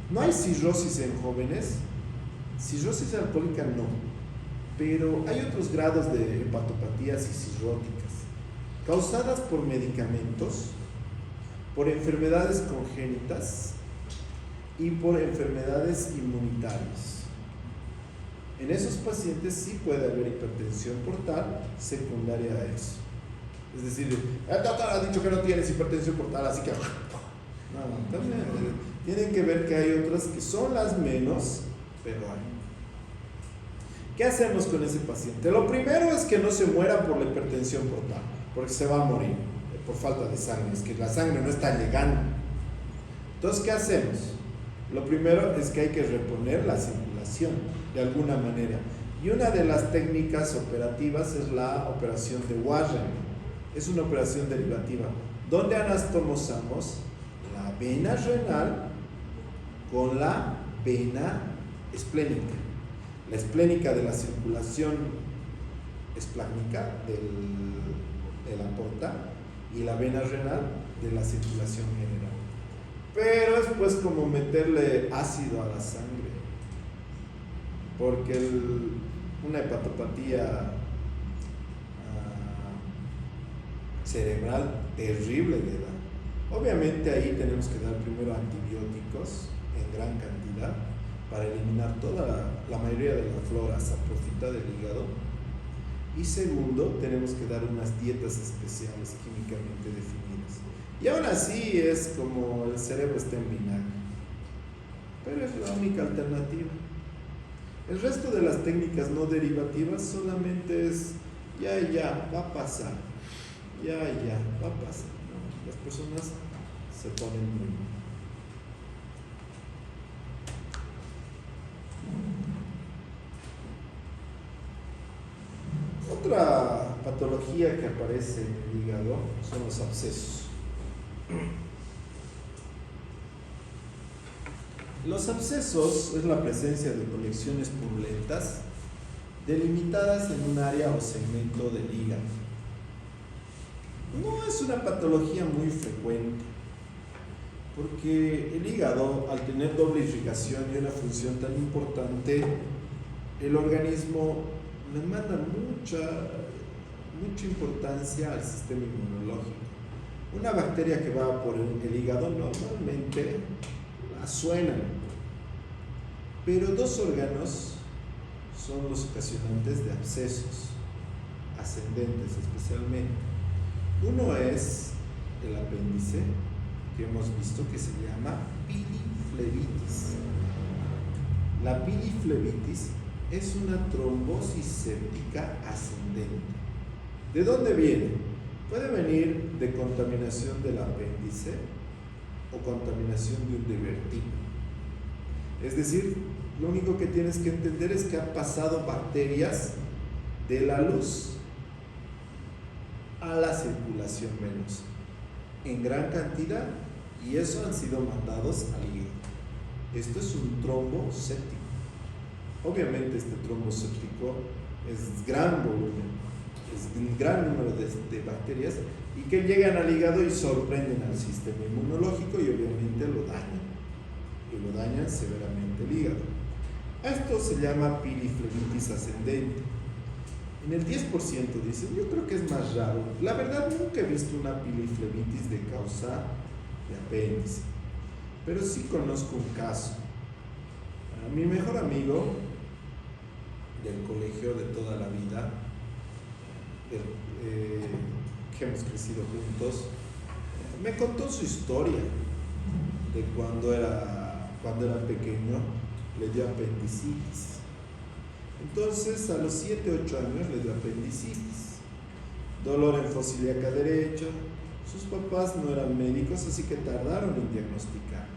¿no hay cirrosis en jóvenes? Cirrosis alcohólica no, pero hay otros grados de hepatopatías y cirróticas causadas por medicamentos, por enfermedades congénitas y por enfermedades inmunitarias. En esos pacientes sí puede haber hipertensión portal secundaria a eso. Es decir, el doctor ha dicho que no tienes hipertensión portal, así que no, también tienen que ver que hay otras que son las menos, pero hay. ¿Qué hacemos con ese paciente? Lo primero es que no se muera por la hipertensión portal, porque se va a morir por falta de sangre, es que la sangre no está llegando. Entonces, ¿qué hacemos? Lo primero es que hay que reponer la circulación de alguna manera, y una de las técnicas operativas es la operación de Warren. Es una operación derivativa donde anastomosamos la vena renal con la vena esplénica. La esplénica de la circulación esplácnica de la porta y la vena renal de la circulación general. Pero es pues como meterle ácido a la sangre, porque una hepatopatía cerebral terrible le da. Obviamente ahí tenemos que dar primero antibióticos en gran cantidad para eliminar toda la mayoría de la flora saprofita del hígado, y segundo tenemos que dar unas dietas especiales químicamente definidas, y aún así es como el cerebro está en vinagre, pero es la única alternativa. El resto de las técnicas no derivativas solamente es ya va a pasar, ya va a pasar, ¿no? Las personas se ponen muy mal. Otra patología que aparece en el hígado son los abscesos. Los abscesos es la presencia de colecciones purulentas delimitadas en un área o segmento del hígado. No es una patología muy frecuente. Porque el hígado, al tener doble irrigación y una función tan importante, el organismo le manda mucha importancia al sistema inmunológico. Una bacteria que va por el hígado normalmente la suenan, pero dos órganos son los ocasionantes de abscesos, ascendentes especialmente. Uno es el apéndice, que hemos visto que se llama piliflebitis. La piliflebitis es una trombosis séptica ascendente. ¿De dónde viene? Puede venir de contaminación del apéndice o contaminación de un divertículo. Es decir, lo único que tienes que entender es que han pasado bacterias de la luz a la circulación venosa en gran cantidad, y eso han sido mandados al hígado. Esto es un trombo séptico. Obviamente este trombo séptico es gran volumen, es un gran número de bacterias, y que llegan al hígado y sorprenden al sistema inmunológico y obviamente lo dañan, y lo dañan severamente el hígado. A esto se llama piliflebitis ascendente. En el 10% dicen, yo creo que es más raro. La verdad, nunca he visto una piliflebitis de causa de apéndice, pero sí conozco un caso. Mi mejor amigo del colegio de toda la vida, que hemos crecido juntos, me contó su historia de cuando era pequeño, le dio apendicitis. Entonces, a los 7, 8 años le dio apendicitis, dolor en fosa ilíaca derecha. Sus papás no eran médicos, así que tardaron en diagnosticar.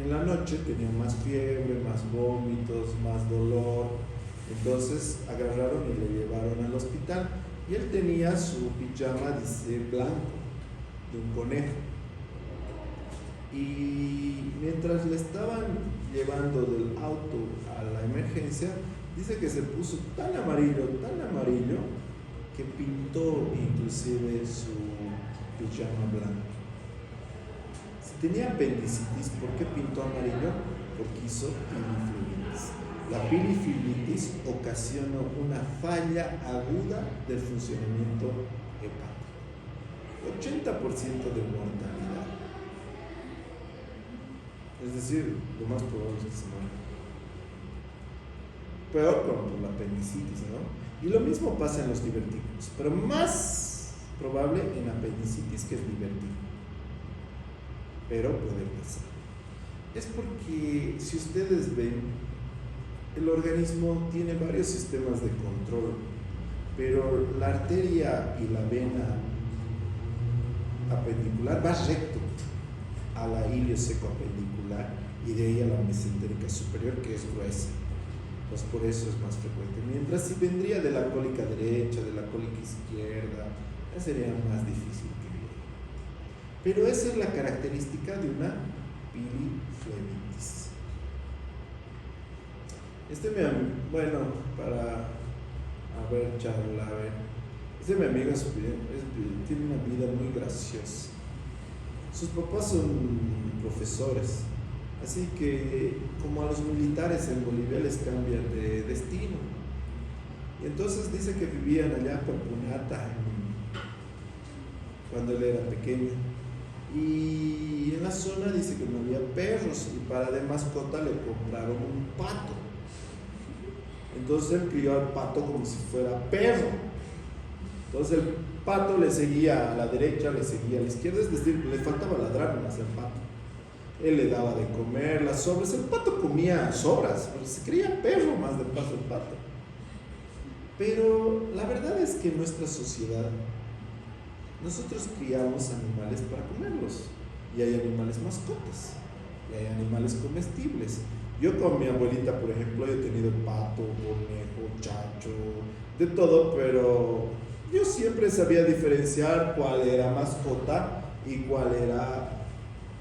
En la noche tenía más fiebre, más vómitos, más dolor. Entonces agarraron y le llevaron al hospital. Y él tenía su pijama, dice, blanco, de un conejo. Y mientras le estaban llevando del auto a la emergencia, dice que se puso tan amarillo, que pintó inclusive su pijama blanco. Si tenía apendicitis, ¿por qué pintó amarillo? Porque hizo piliflebitis. La piliflebitis ocasionó una falla aguda del funcionamiento hepático. 80% de mortalidad. Es decir, lo más probable es que se muera. Peor por la apendicitis, ¿no? Y lo mismo pasa en los divertículos, pero más probable en apendicitis que en divertículo. Pero puede pasar. Es porque, si ustedes ven, el organismo tiene varios sistemas de control, pero la arteria y la vena apendicular va recto a la iliosecoapendicular y de ahí a la mesentérica superior, que es gruesa. Pues por eso es más frecuente. Mientras si vendría de la cólica derecha, de la cólica izquierda, ya sería más difícil que viera. Pero esa es la característica de una piliflebitis. Bueno, para charlar, mi amigo tiene una vida muy graciosa. Sus papás son profesores, así que como a los militares en Bolivia les cambian de destino. Y entonces dice que vivían allá por Punata cuando él era pequeño. Y en la zona dice que no había perros, y para de mascota le compraron un pato. Entonces él crió al pato como si fuera perro. Entonces el pato le seguía a la derecha, le seguía a la izquierda, es decir, le faltaba ladrar más al pato. Él le daba de comer las sobras, el pato comía sobras, pero se creía perro más de paso el pato. Pero la verdad es que en nuestra sociedad nosotros criamos animales para comerlos, y hay animales mascotas, y hay animales comestibles. Yo con mi abuelita, por ejemplo, he tenido pato, conejo, chacho, de todo, pero yo siempre sabía diferenciar cuál era mascota y cuál era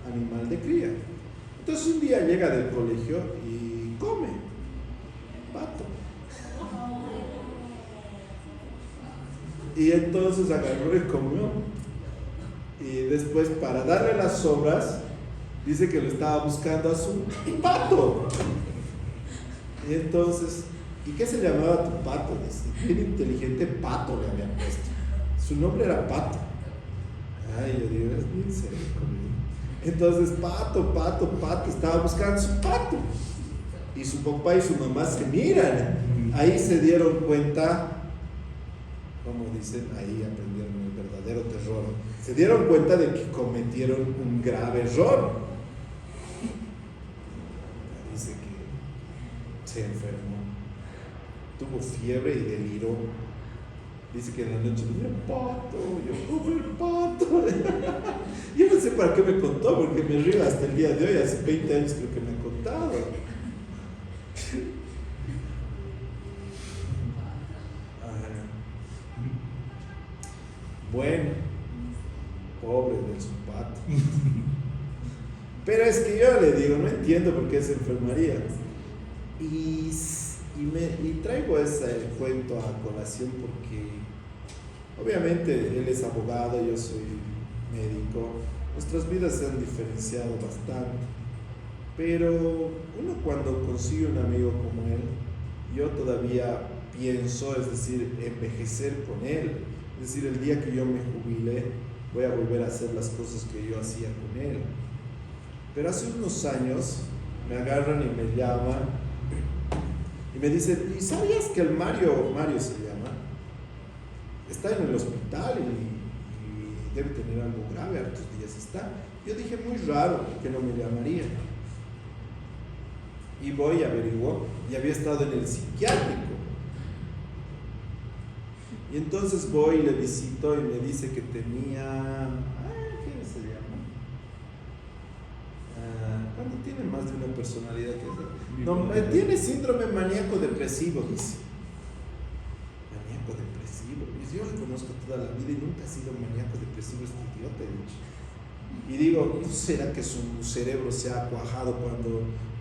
animal de cría. Entonces un día llega del colegio y come pato. Y entonces agarró y comió. Y Y después, para darle las sobras, dice que lo estaba buscando a su pato. Y entonces, ¿y qué se llamaba tu pato? Dice, bien inteligente, Pato le habían puesto. Su nombre era Pato. Ay, yo digo, es bien serio conmigo. Entonces, Pato, estaba buscando su pato. Y su papá y su mamá se miran. Ahí se dieron cuenta, como dicen, ahí aprendieron el verdadero terror. Se dieron cuenta de que cometieron un grave error. Dice que se enfermó, tuvo fiebre y deliró. Dice que en la noche dijo, pato, yo como el pato. Yo no sé para qué me contó, porque me río hasta el día de hoy, hace 20 años creo que me ha contado. Bueno, pobre de su pato. Pero es que yo le digo, no entiendo por qué se enfermaría. Y traigo ese cuento a colación porque obviamente él es abogado, yo soy médico, nuestras vidas se han diferenciado bastante, pero uno cuando consigue un amigo como él, yo todavía pienso, es decir, envejecer con él, es decir, el día que yo me jubile voy a volver a hacer las cosas que yo hacía con él. Pero hace unos años me agarran y me llaman y me dicen, ¿y sabías que el Mario se llama, está en el hospital y debe tener algo grave, hartos días está? Yo dije, muy raro que no me llamaría. Y voy y averiguo, y había estado en el psiquiátrico. Y entonces voy y le visito y me dice que tenía, ¿qué se llama? Cuando tiene más de una personalidad que es, no, tiene síndrome maníaco-depresivo, dice. Maníaco-depresivo. Yo lo conozco toda la vida y nunca ha sido maníaco-depresivo este idiota, he dicho. Y digo, ¿no será que su cerebro se ha cuajado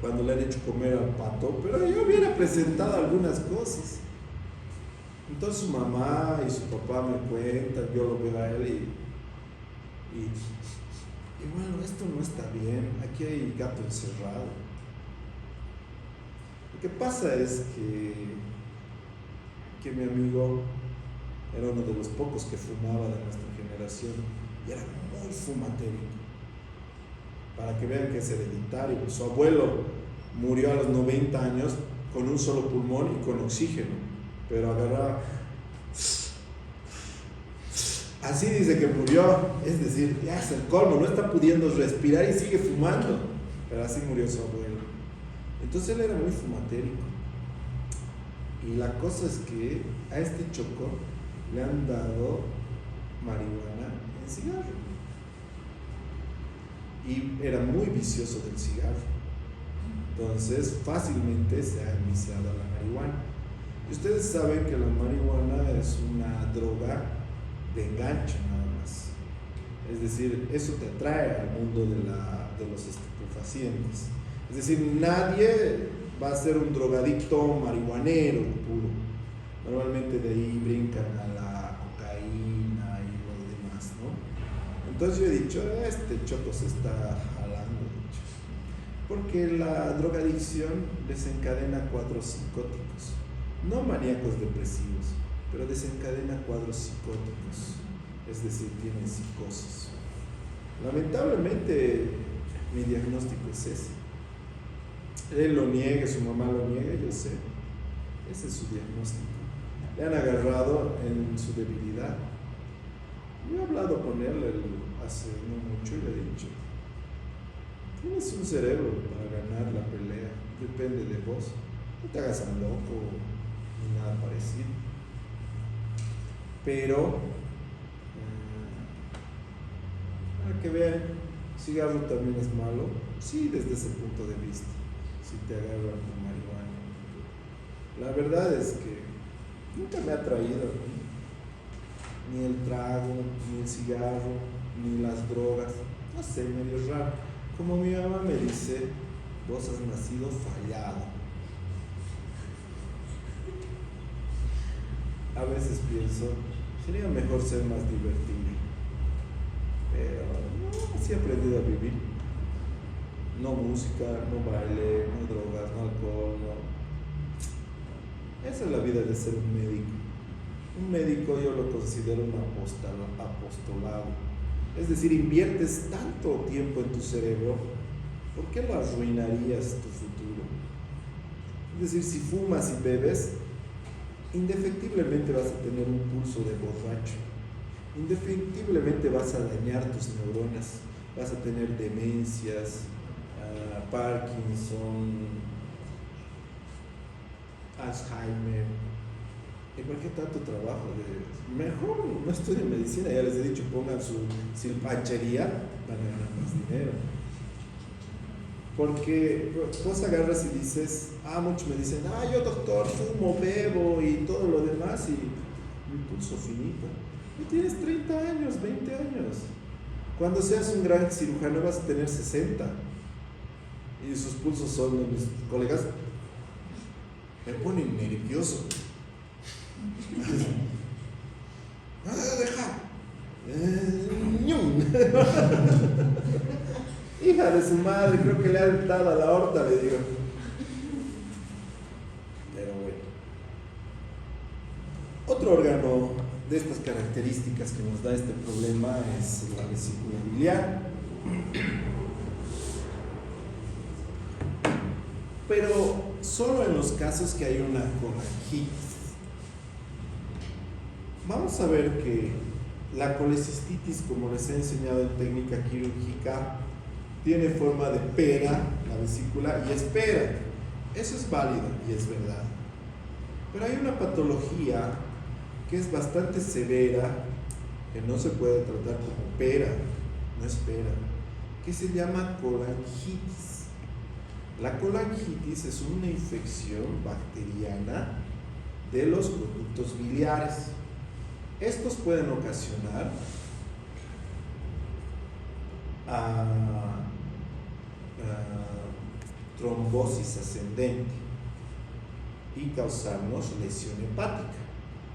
cuando le han hecho comer al pato? Pero yo hubiera presentado algunas cosas. Entonces su mamá y su papá me cuentan, yo lo veo a él y bueno, esto no está bien, aquí hay gato encerrado. Lo que pasa es que mi amigo era uno de los pocos que fumaba de nuestra generación y era muy fumatérico. Para que vean que es hereditario. Su abuelo murió a los 90 años con un solo pulmón y con oxígeno. Pero agarraba, así dice que murió, es decir, ya es el colmo, no está pudiendo respirar y sigue fumando, pero así murió su abuelo. Entonces él era muy fumatérico. Y la cosa es que a este choco le han dado marihuana en cigarro. Y era muy vicioso del cigarro. Entonces fácilmente se ha enviciado a la marihuana. Y ustedes saben que la marihuana es una droga de enganche nada más. Es decir, eso te atrae al mundo de los estupefacientes. Es decir, nadie va a ser un drogadicto marihuanero puro. Normalmente de ahí brincan a la cocaína y lo demás, ¿no? Entonces yo he dicho, este choco se está jalando, porque la drogadicción desencadena cuadros psicóticos. No maníacos depresivos, pero desencadena cuadros psicóticos, es decir, tienen psicosis. Lamentablemente, mi diagnóstico es ese. Él lo niega, su mamá lo niega, yo sé. Ese es su diagnóstico. Le han agarrado en su debilidad. Yo he hablado con él hace no mucho y le he dicho, tienes un cerebro para ganar la pelea, depende de vos. No te hagas al loco ni nada parecido. Pero para que vean, cigarro también es malo, sí, desde ese punto de vista, si te agarran con marihuana. La verdad es que nunca me ha traído ni el trago, ni el cigarro, ni las drogas, no sé, medio raro. Como mi mamá me dice, vos has nacido fallado. A veces pienso, sería mejor ser más divertido, pero así he aprendido a vivir. No música, no baile, no drogas, no alcohol, no. Esa es la vida de ser un médico. Un médico yo lo considero un apostolado. Es decir, inviertes tanto tiempo en tu cerebro, ¿por qué lo arruinarías tu futuro? Es decir, si fumas y bebes, indefectiblemente vas a tener un pulso de borracho. Indefectiblemente vas a dañar tus neuronas, vas a tener demencias, Parkinson, Alzheimer. ¿Y por qué tanto trabajo? Mejor no estudien medicina, ya les he dicho, pongan su silpanchería, van a ganar más dinero. Porque vos agarras y dices, muchos me dicen, yo doctor, fumo, bebo y todo lo demás, y mi pulso finito. Y tienes 30 años, 20 años. Cuando seas un gran cirujano vas a tener 60. Y sus pulsos son, mis colegas me ponen nervioso. Deja. Hija de su madre, creo que le ha dado a la aorta, le digo. Pero bueno. Otro órgano de estas características que nos da este problema es la vesícula biliar. Pero solo en los casos que hay una colangitis. Vamos a ver que la colecistitis, como les he enseñado en técnica quirúrgica, tiene forma de pera, la vesícula, y es pera. Eso es válido y es verdad. Pero hay una patología que es bastante severa, que no se puede tratar como pera, no es pera, que se llama colangitis. La colangitis es una infección bacteriana de los conductos biliares. Estos pueden ocasionar trombosis ascendente y causarnos lesión hepática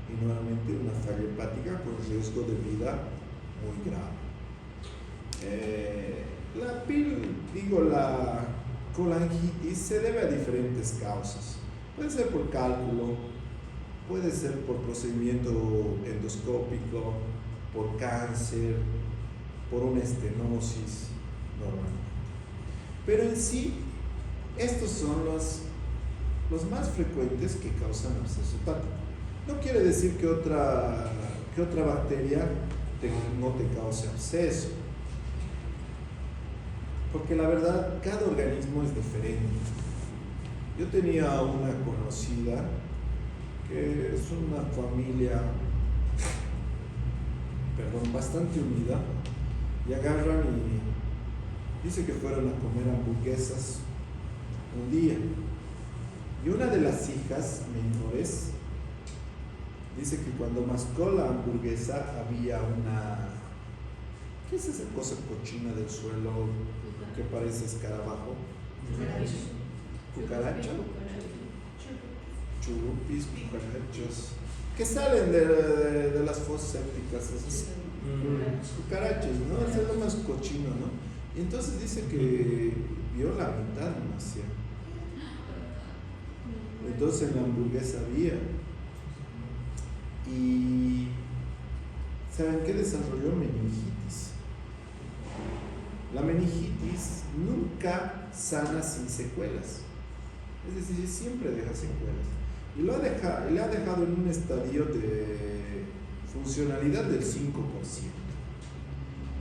y nuevamente una falla hepática con riesgo de vida muy grave. La colangitis se debe a diferentes causas. Puede ser por cálculo, puede ser por procedimiento endoscópico, por cáncer, por una estenosis normalmente. Pero en sí, estos son los más frecuentes que causan absceso hepático. No quiere decir que otra bacteria no te cause absceso, porque la verdad cada organismo es diferente. Yo tenía una conocida que es una familia, bastante unida, y agarran y dice que fueron a comer hamburguesas un día, y una de las hijas menores dice que cuando mascó la hamburguesa había ¿qué es esa cosa cochina del suelo que parece escarabajo? ¿Cucaracha? Churupis, cucarachos, que salen de las fosas sépticas, esas cucarachas, ¿no? Eso es lo más cochino, ¿no? Y entonces dice que vio la mitad demasiado. Entonces en la hamburguesa había. Y ¿saben qué desarrolló? Meningitis. La meningitis nunca sana sin secuelas. Es decir, siempre deja secuelas. Y le ha dejado en un estadio de funcionalidad del 5%.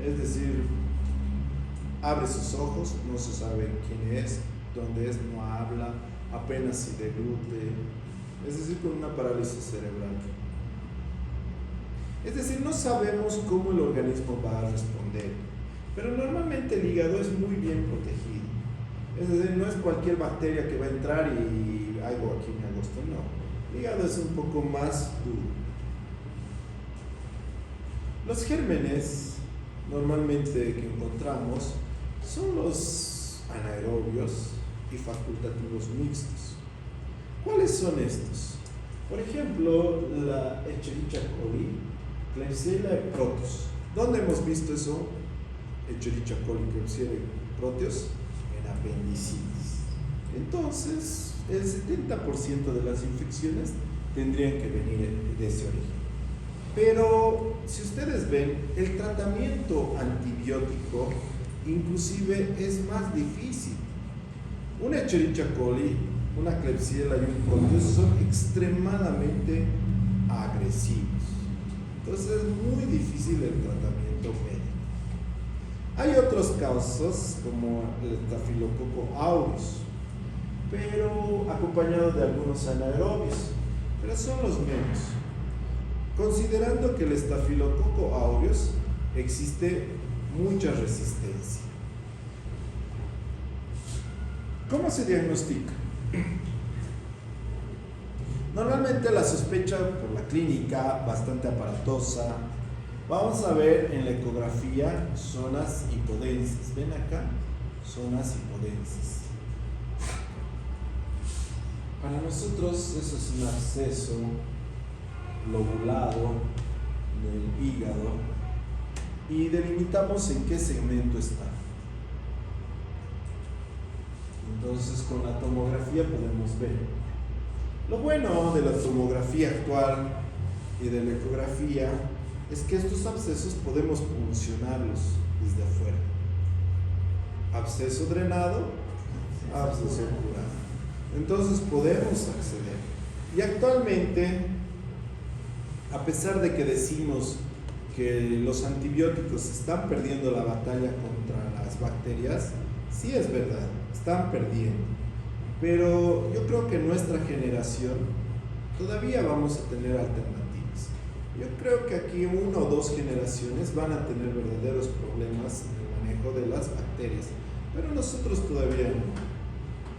Es decir, abre sus ojos, no se sabe quién es, dónde es, no habla, apenas si deglute. Es decir, con una parálisis cerebral. Es decir, no sabemos cómo el organismo va a responder, pero normalmente el hígado es muy bien protegido. Es decir, no es cualquier bacteria que va a entrar y algo aquí me agosto, no. El hígado es un poco más duro. Los gérmenes normalmente que encontramos son los anaerobios y facultativos mixtos. ¿Cuáles son estos? Por ejemplo, la Escherichia coli, Klebsiella protos. ¿Dónde hemos visto eso? Escherichia coli, Klebsiella y Proteus en apendicitis. Entonces, el 70% de las infecciones tendrían que venir de ese origen. Pero, si ustedes ven, el tratamiento antibiótico inclusive es más difícil. Una Escherichia coli, una Klebsiella y un Proteus son extremadamente agresivos. Entonces es muy difícil el tratamiento médico. Hay otros casos como el Staphylococcus aureus, pero acompañado de algunos anaerobios, pero son los menos. Considerando que el Staphylococcus aureus existe mucha resistencia. ¿Cómo se diagnostica? Normalmente la sospecha por la clínica, bastante aparatosa. Vamos a ver en la ecografía zonas hipodenses. ¿Ven acá? Zonas hipodenses. Para nosotros eso es un absceso lobulado del hígado y delimitamos en qué segmento está. Entonces con la tomografía podemos ver. Lo bueno de la tomografía actual y de la ecografía es que estos abscesos podemos puncionarlos desde afuera. Absceso drenado, absceso curado. Entonces podemos acceder. Y actualmente, a pesar de que decimos que los antibióticos están perdiendo la batalla contra las bacterias, sí es verdad, están perdiendo. Pero yo creo que en nuestra generación todavía vamos a tener alternativas. Yo creo que aquí 1 o 2 generaciones van a tener verdaderos problemas en el manejo de las bacterias, pero nosotros todavía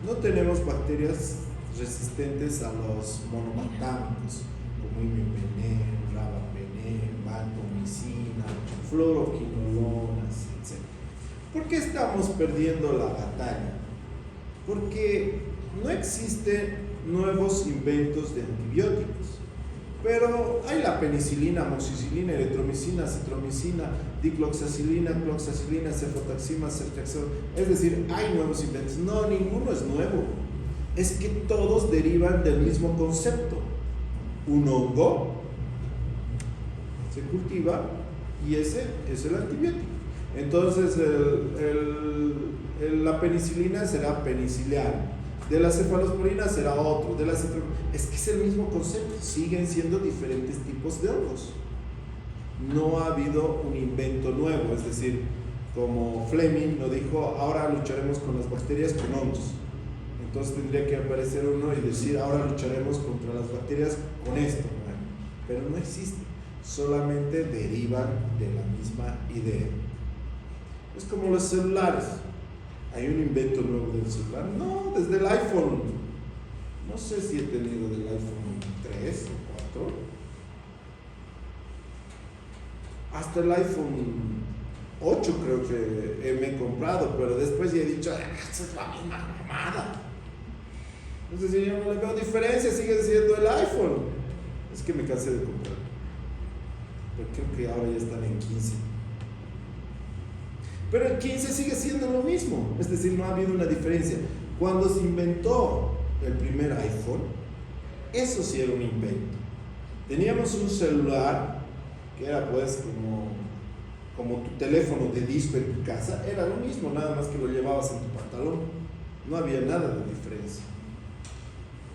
no tenemos bacterias resistentes a los monomatámicos, como imipenem, rabapenem, vancomicina, fluoroquinolonas, etc. ¿Por qué estamos perdiendo la batalla? Porque no existen nuevos inventos de antibióticos, pero hay la penicilina, amoxicilina, eritromicina, citromicina, dicloxacilina, cloxacilina, cefotaxima, ceftriaxona. Es decir, hay nuevos inventos. No, ninguno es nuevo. Es que todos derivan del mismo concepto. Un hongo se cultiva y ese es el antibiótico. Entonces, la penicilina será peniciliana, de la cefalosporina será otro, es que es el mismo concepto, siguen siendo diferentes tipos de hongos. No ha habido un invento nuevo, es decir, como Fleming lo dijo, ahora lucharemos con las bacterias con hongos. Entonces tendría que aparecer uno y decir, ahora lucharemos contra las bacterias con esto. Bueno, pero no existe, solamente derivan de la misma idea. Es como los celulares. ¿Hay un invento nuevo del celular? No, desde el iPhone. No sé si he tenido del iPhone 3 o 4. Hasta el iPhone 8 creo que me he comprado, pero después ya he dicho, esa es la misma mamada. Es decir, yo no le veo diferencia, sigue siendo el iPhone. Es que me cansé de comprar. Pero creo que ahora ya están en 15. Pero el 15 sigue siendo lo mismo, es decir, no ha habido una diferencia. Cuando se inventó el primer iPhone, eso sí era un invento. Teníamos un celular que era pues como tu teléfono de disco en tu casa, era lo mismo, nada más que lo llevabas en tu pantalón. No había nada de diferencia.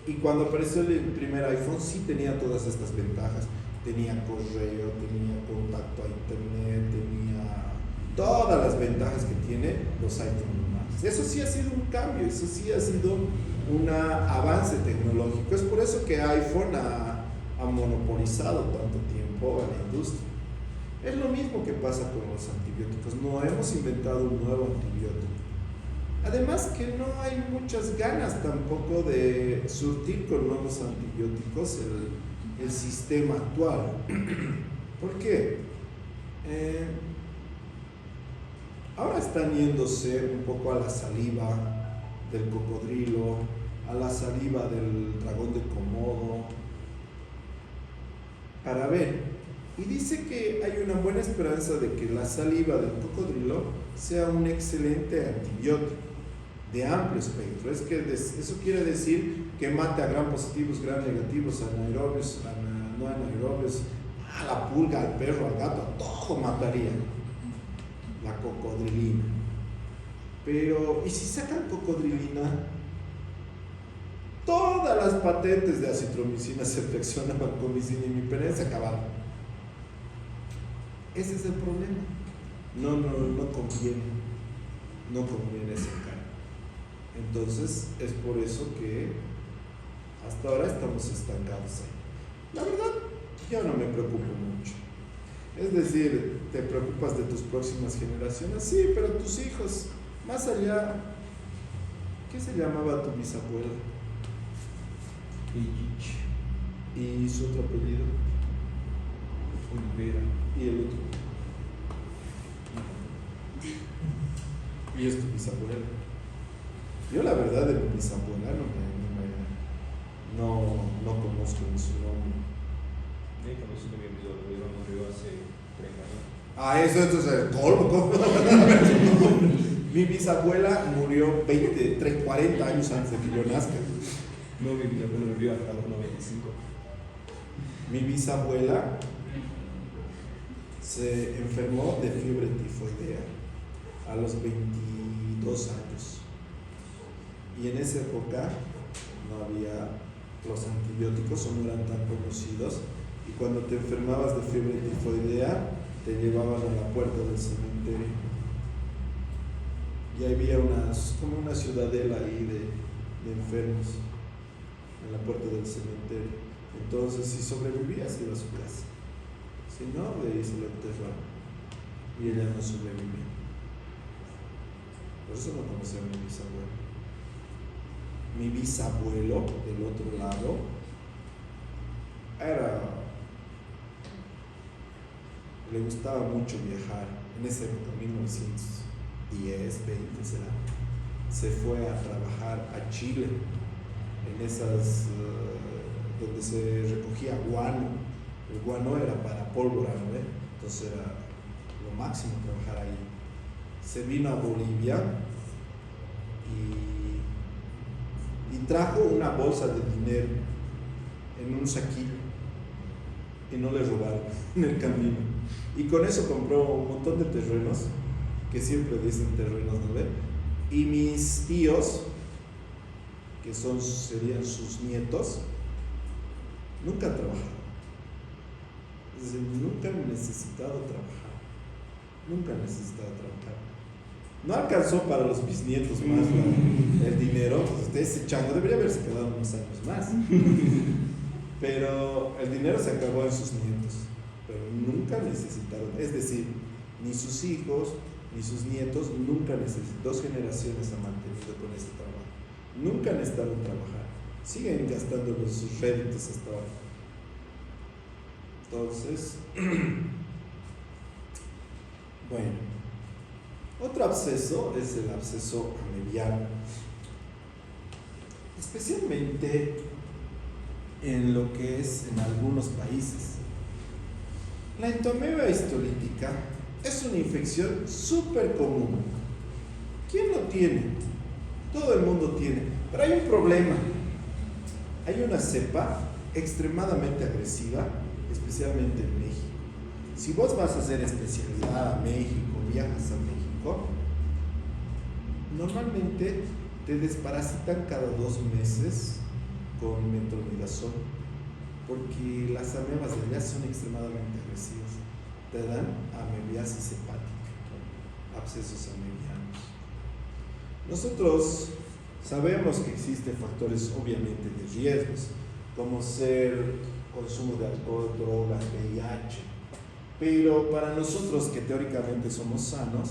Y cuando apareció el primer iPhone sí tenía todas estas ventajas. Tenía correo, tenía contacto a internet, tenía todas las ventajas que tiene los iPhone normales. Eso sí ha sido un cambio, eso sí ha sido un avance tecnológico. Es por eso que iPhone ha monopolizado tanto tiempo a la industria. Es lo mismo que pasa con los antibióticos. No hemos inventado un nuevo antibiótico. Además que no hay muchas ganas tampoco de surtir con nuevos antibióticos el sistema actual. ¿Por qué? Ahora están yéndose un poco a la saliva del cocodrilo, a la saliva del dragón de Komodo, para ver Y dice que hay una buena esperanza de que la saliva del cocodrilo sea un excelente antibiótico de amplio espectro. Eso quiere decir que mate a gram positivos, gram negativos, anaerobios, no anaerobios, a la pulga, al perro, al gato, a todo mataría la cocodrilina. Pero, ¿y si sacan cocodrilina? Todas las patentes de acitromicina, ceftriaxona, vancomicina y imipenem se acabaron. Ese es el problema. No conviene. No conviene sacar. Entonces, es por eso que hasta ahora estamos estancados ahí. La verdad, yo no me preocupo mucho. Es decir, te preocupas de tus próximas generaciones, sí, pero tus hijos, más allá, ¿qué se llamaba tu bisabuela? ¿Y su otro apellido? Olivera. ¿Y el otro? Y es tu bisabuela. Yo la verdad de mi bisabuela no conozco ni su nombre. Conozco a mi bisabuelo, murió hace 3 años. Ah, eso es el colmo. Mi bisabuela murió 40 años antes de que yo nazca. No, mi bisabuelo murió hasta los 95. Mi bisabuela se enfermó de fiebre tifoidea a los 22 años. Y en esa época no había los antibióticos o no eran tan conocidos. Y cuando te enfermabas de fiebre tifoidea, te llevaban a la puerta del cementerio. Y había como una ciudadela ahí de enfermos en la puerta del cementerio. Entonces, si sobrevivías, ibas a su casa. Si no, de ahí se lo enterraron. Y ella no sobrevivió. Por eso no conocía a mi bisabuelo. Mi bisabuelo, del otro lado, le gustaba mucho viajar. En esa época, 1910, 20 será, se fue a trabajar a Chile, en esas donde se recogía guano. El guano era para pólvora, ¿no? Entonces era lo máximo trabajar ahí. Se vino a Bolivia y trajo una bolsa de dinero en un saquillo y no le robaron en el camino. Y con eso compró un montón de terrenos, que siempre dicen terrenos, ¿no ve? Y mis tíos, que serían sus nietos, nunca han trabajado. Es decir, nunca han necesitado trabajar. Nunca han necesitado trabajar. No alcanzó para los bisnietos más el dinero. Ese chango debería haberse quedado unos años más. Pero el dinero se acabó en sus nietos. Pero nunca necesitaron. Es decir, ni sus hijos ni sus nietos nunca necesitaron. 2 generaciones han mantenido con ese trabajo. Nunca necesitaron trabajar. Siguen gastando sus réditos hasta ahora. Entonces, bueno, otro absceso es el absceso amebiano, especialmente en lo que es en algunos países. La entomeba histolítica es una infección súper común. ¿Quién lo tiene? Todo el mundo tiene, pero hay un problema. Hay una cepa extremadamente agresiva, especialmente en México. Si vos vas a hacer especialidad a México, viajas a México, normalmente te desparasitan cada 2 meses con metronidazol, porque las amebas de allá son extremadamente agresivas. Te dan amebiasis hepática, abscesos amebianos. Nosotros sabemos que existen factores obviamente de riesgos, como ser consumo de alcohol, drogas, VIH, pero para nosotros que teóricamente somos sanos,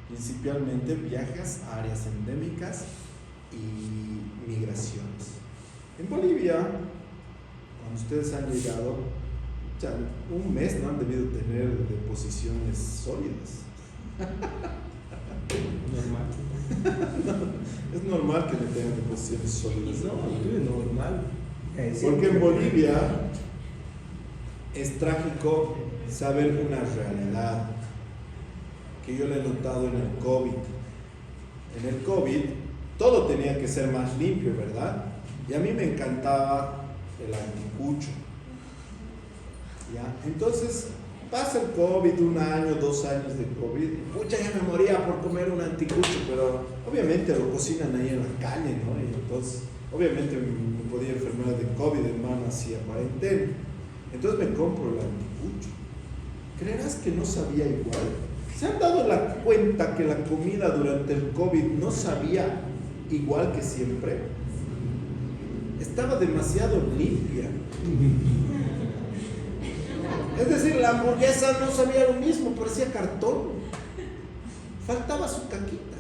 principalmente viajes a áreas endémicas y migraciones. En Bolivia, cuando ustedes han llegado, ya un mes no han debido tener deposiciones sólidas. Normal. Es normal que no tengan deposiciones sólidas. No, es normal. Porque en Bolivia Es trágico saber una realidad que yo le he notado en el COVID. En el COVID todo tenía que ser más limpio, ¿verdad? Y a mí me encantaba el anticucho. ¿Ya? Entonces pasa el COVID, 1 año, 2 años de COVID, y pucha, ya me moría por comer un anticucho, pero obviamente lo cocinan ahí en la calle, ¿no? Y entonces, obviamente me podía enfermar de COVID, hermano, hacía cuarentena. Entonces me compro el anticucho. ¿Creerás que no sabía igual? ¿Se han dado la cuenta que la comida durante el COVID no sabía igual que siempre? Estaba demasiado limpia. Es decir, la hamburguesa no sabía lo mismo, parecía cartón. Faltaba su caquita.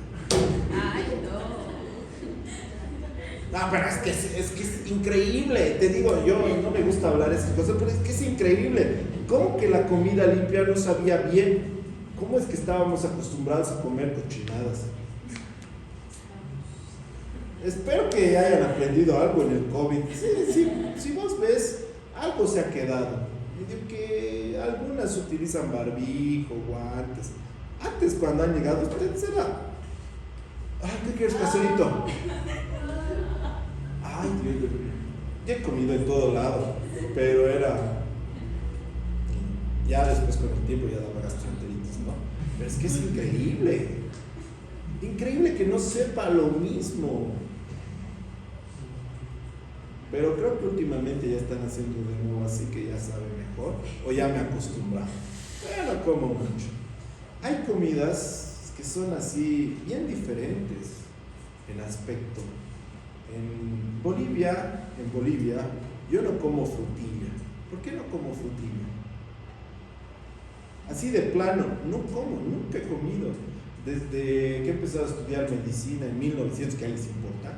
Ay, no. No, pero es que es increíble. Te digo, yo no me gusta hablar de esas cosas, pero es que es increíble. ¿Cómo que la comida limpia no sabía bien? ¿Cómo es que estábamos acostumbrados a comer cochinadas? Espero que hayan aprendido algo en el COVID. Sí, si vos ves, algo se ha quedado. Digo que algunas utilizan barbijo, guantes. Antes, cuando han llegado ustedes, era: ay, ¿qué quieres, caserito? Ay, Dios mío. Ya he comido en todo lado, pero era... Ya después con el tiempo ya daba gastroenteritis, ¿no? Pero es que es increíble. Increíble que no sepa lo mismo. Pero creo que últimamente ya están haciendo de nuevo así que ya sabe mejor, o ya me he acostumbrado. Pero no como mucho. Hay comidas que son así bien diferentes en aspecto. En Bolivia, yo no como frutilla. ¿Por qué no como frutilla? Así de plano, no como, nunca he comido. Desde que he empezado a estudiar medicina en 1900, que a les importa,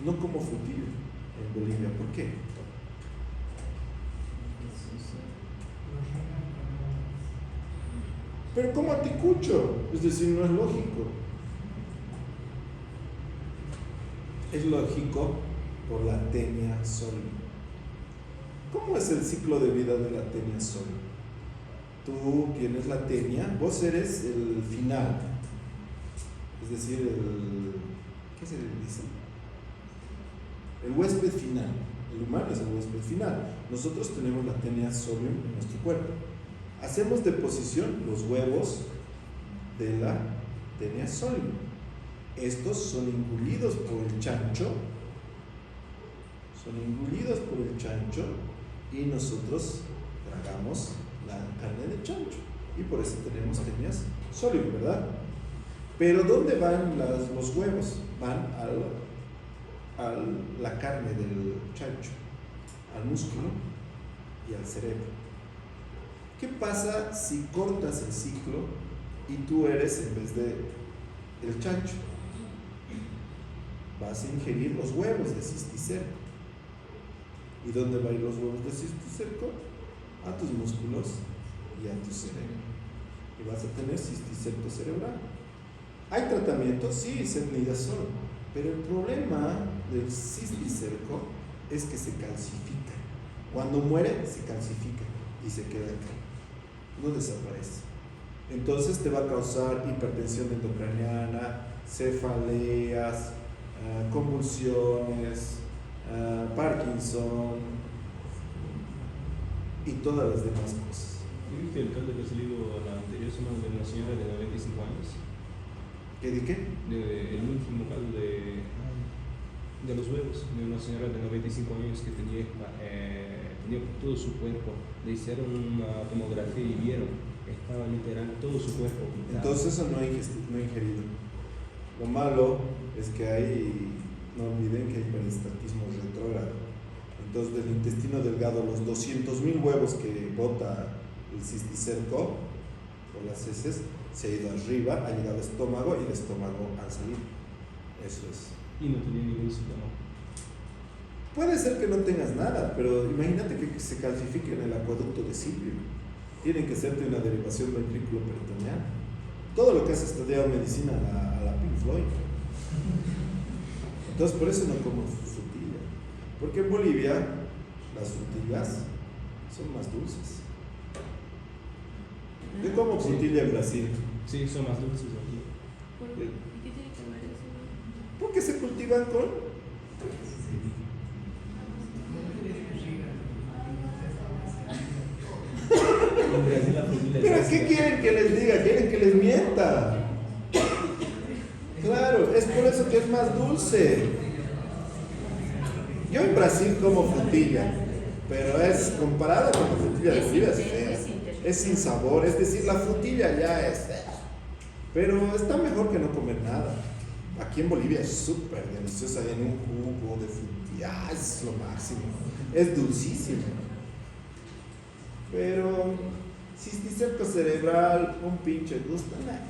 no como frutilla en Bolivia. ¿Por qué? Pero como anticucho, es decir, no es lógico. Es lógico por la tenia sólida. ¿Cómo es el ciclo de vida de la tenia sólida? Tú tienes la tenia, vos eres el final, es decir, ¿qué se le dice? El huésped final. El humano es el huésped final. Nosotros tenemos la tenia sólida en nuestro cuerpo. Hacemos deposición los huevos de la tenia sólida. Estos son engullidos por el chancho. Y nosotros tragamos la carne de chancho. Y por eso tenemos tenias sólidas, ¿verdad? Pero ¿dónde van los huevos? Van a la carne del chancho, al músculo y al cerebro. ¿Qué pasa si cortas el ciclo y tú eres en vez de el chancho? Vas a ingerir los huevos de cisticerco. ¿Y dónde van a ir los huevos de cisticerco? A tus músculos y a tu cerebro. Y vas a tener cisticerco cerebral. ¿Hay tratamientos? Sí, ceftriaxona. Pero el problema del cisticerco es que se calcifica. Cuando muere, se calcifica y se queda acá. No desaparece. Entonces te va a causar hipertensión endocraniana, cefaleas, convulsiones, Parkinson y todas las demás cosas. ¿Viste el caso que ha salido la anterior semana de una señora de 95 años? ¿Qué de qué? El último caso de los huevos, de una señora de 95 años que tenía por todo su cuerpo. Le hicieron una tomografía y vieron que estaba literal todo su cuerpo pintado. Entonces eso no he ingerido. Lo malo es que no olviden que hay peristaltismo retrógrado. Entonces del intestino delgado, los 200.000 huevos que bota el cisticerco por las heces, se ha ido arriba, ha llegado al estómago y el estómago ha salido. Eso es. Y no tenía ningún síntoma. Puede ser que no tengas nada, pero imagínate que se calcifique en el acueducto de Silvio. Tienen que hacerte una derivación ventrículo-peritoneal. Todo lo que has estudiado medicina a la Pink Floyd. Entonces por eso no como frutilla. Porque en Bolivia las frutillas son más dulces. Yo como frutilla en Brasil, Sí, son más dulces aquí. ¿Y qué tiene que ver eso? porque se cultivan con... En Brasil la frutilla es ¿Pero ácida. qué quieren que les diga? ¿Quieren que les mienta? Claro, es por eso que es más dulce. Yo en Brasil como frutilla, pero es comparada con la frutilla de Bolivia, es fea. Es sin sabor, es decir, la frutilla ya es fea. Pero está mejor que no comer nada. Aquí en Bolivia es súper deliciosa, en un jugo de frutilla, es lo máximo. Es dulcísimo. Pero cisticerco cerebral, un pinche gusto, nada.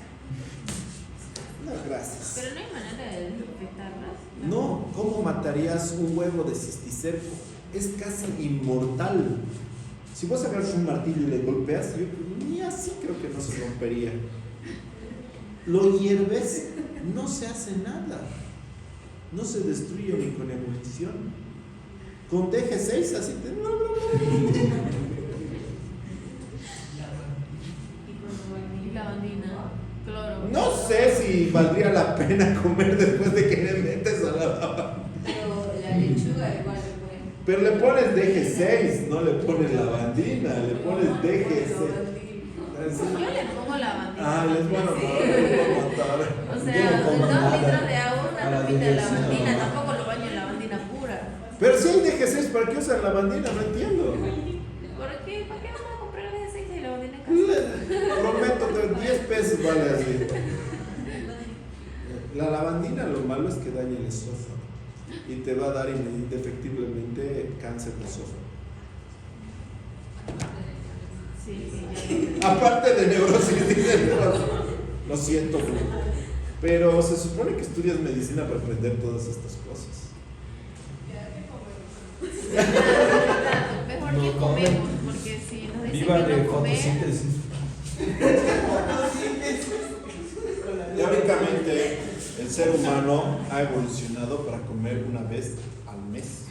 No, gracias. Pero no hay manera de desinfectarlas. No, ¿cómo matarías un huevo de cisticerco? Es casi inmortal. Si vos agarras un martillo y le golpeas, yo ni así creo que no se rompería. Lo hierves, no se hace nada. No se destruye ni con ebullición. Con DG6 así te... Y lavandina, cloro. No sé si valdría la pena comer después de que le metes a la lavandina. Pero la lechuga igual le puede. Pero le pones DG6, no le pones lavandina, le pones DG6. Yo le pongo lavandina. Ah, les bueno, no, les voy a matar. O Yo sea, no 2 como nada. litros de agua, A una la tapita de diversión. lavandina. Tampoco lo baño en lavandina pura. Pero si hay DG6, ¿para qué usan lavandina? No entiendo. ¿Por qué? ¿Para qué vamos a comprar de 6 y lavandina en casa? Prometo, 10 pesos vale así. La lavandina lo malo es que daña el esófago y te va a dar indefectiblemente cáncer de esófago. Sí, sí, ya. Aparte de neurosis, dicen, lo siento, bro. Pero se supone que estudias medicina para aprender todas estas cosas. Mejor No que comen. comemos, porque si nos dicen Viva que de no comer, fotosíntesis. Teóricamente, el ser humano ha evolucionado para comer una vez al mes.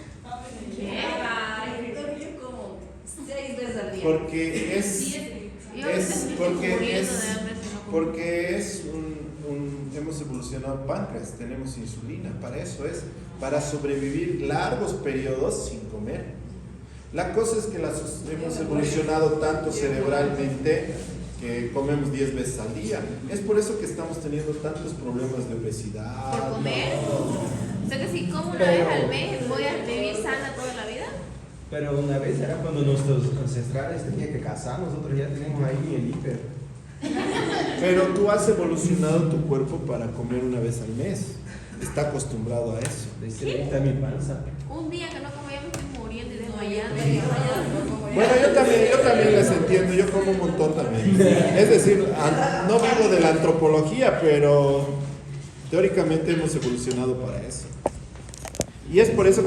¿qué? Ay, yo como 6 veces al día. Porque es, Yo ahorita es estoy porque muriendo es de hambre si no como. porque es hemos evolucionado páncreas, tenemos insulina, para eso es, para sobrevivir largos periodos sin comer. La cosa es que hemos evolucionado tanto cerebralmente que comemos 10 veces al día. Es por eso que estamos teniendo tantos problemas de obesidad. ¿Por comer? O sea que si como una vez al mes, ¿voy a vivir sana toda la vida? Pero una vez era cuando nuestros ancestrales tenían que cazar, nosotros ya tenemos ahí el hiper. Pero tú has evolucionado tu cuerpo para comer una vez al mes. Está acostumbrado a eso. De ese está mi panza. Un día que no como ya me estoy muriendo y desmayando. Bueno, yo también les entiendo, yo como un montón también. Es decir, no vivo de la antropología, pero teóricamente hemos evolucionado para eso. Y es por eso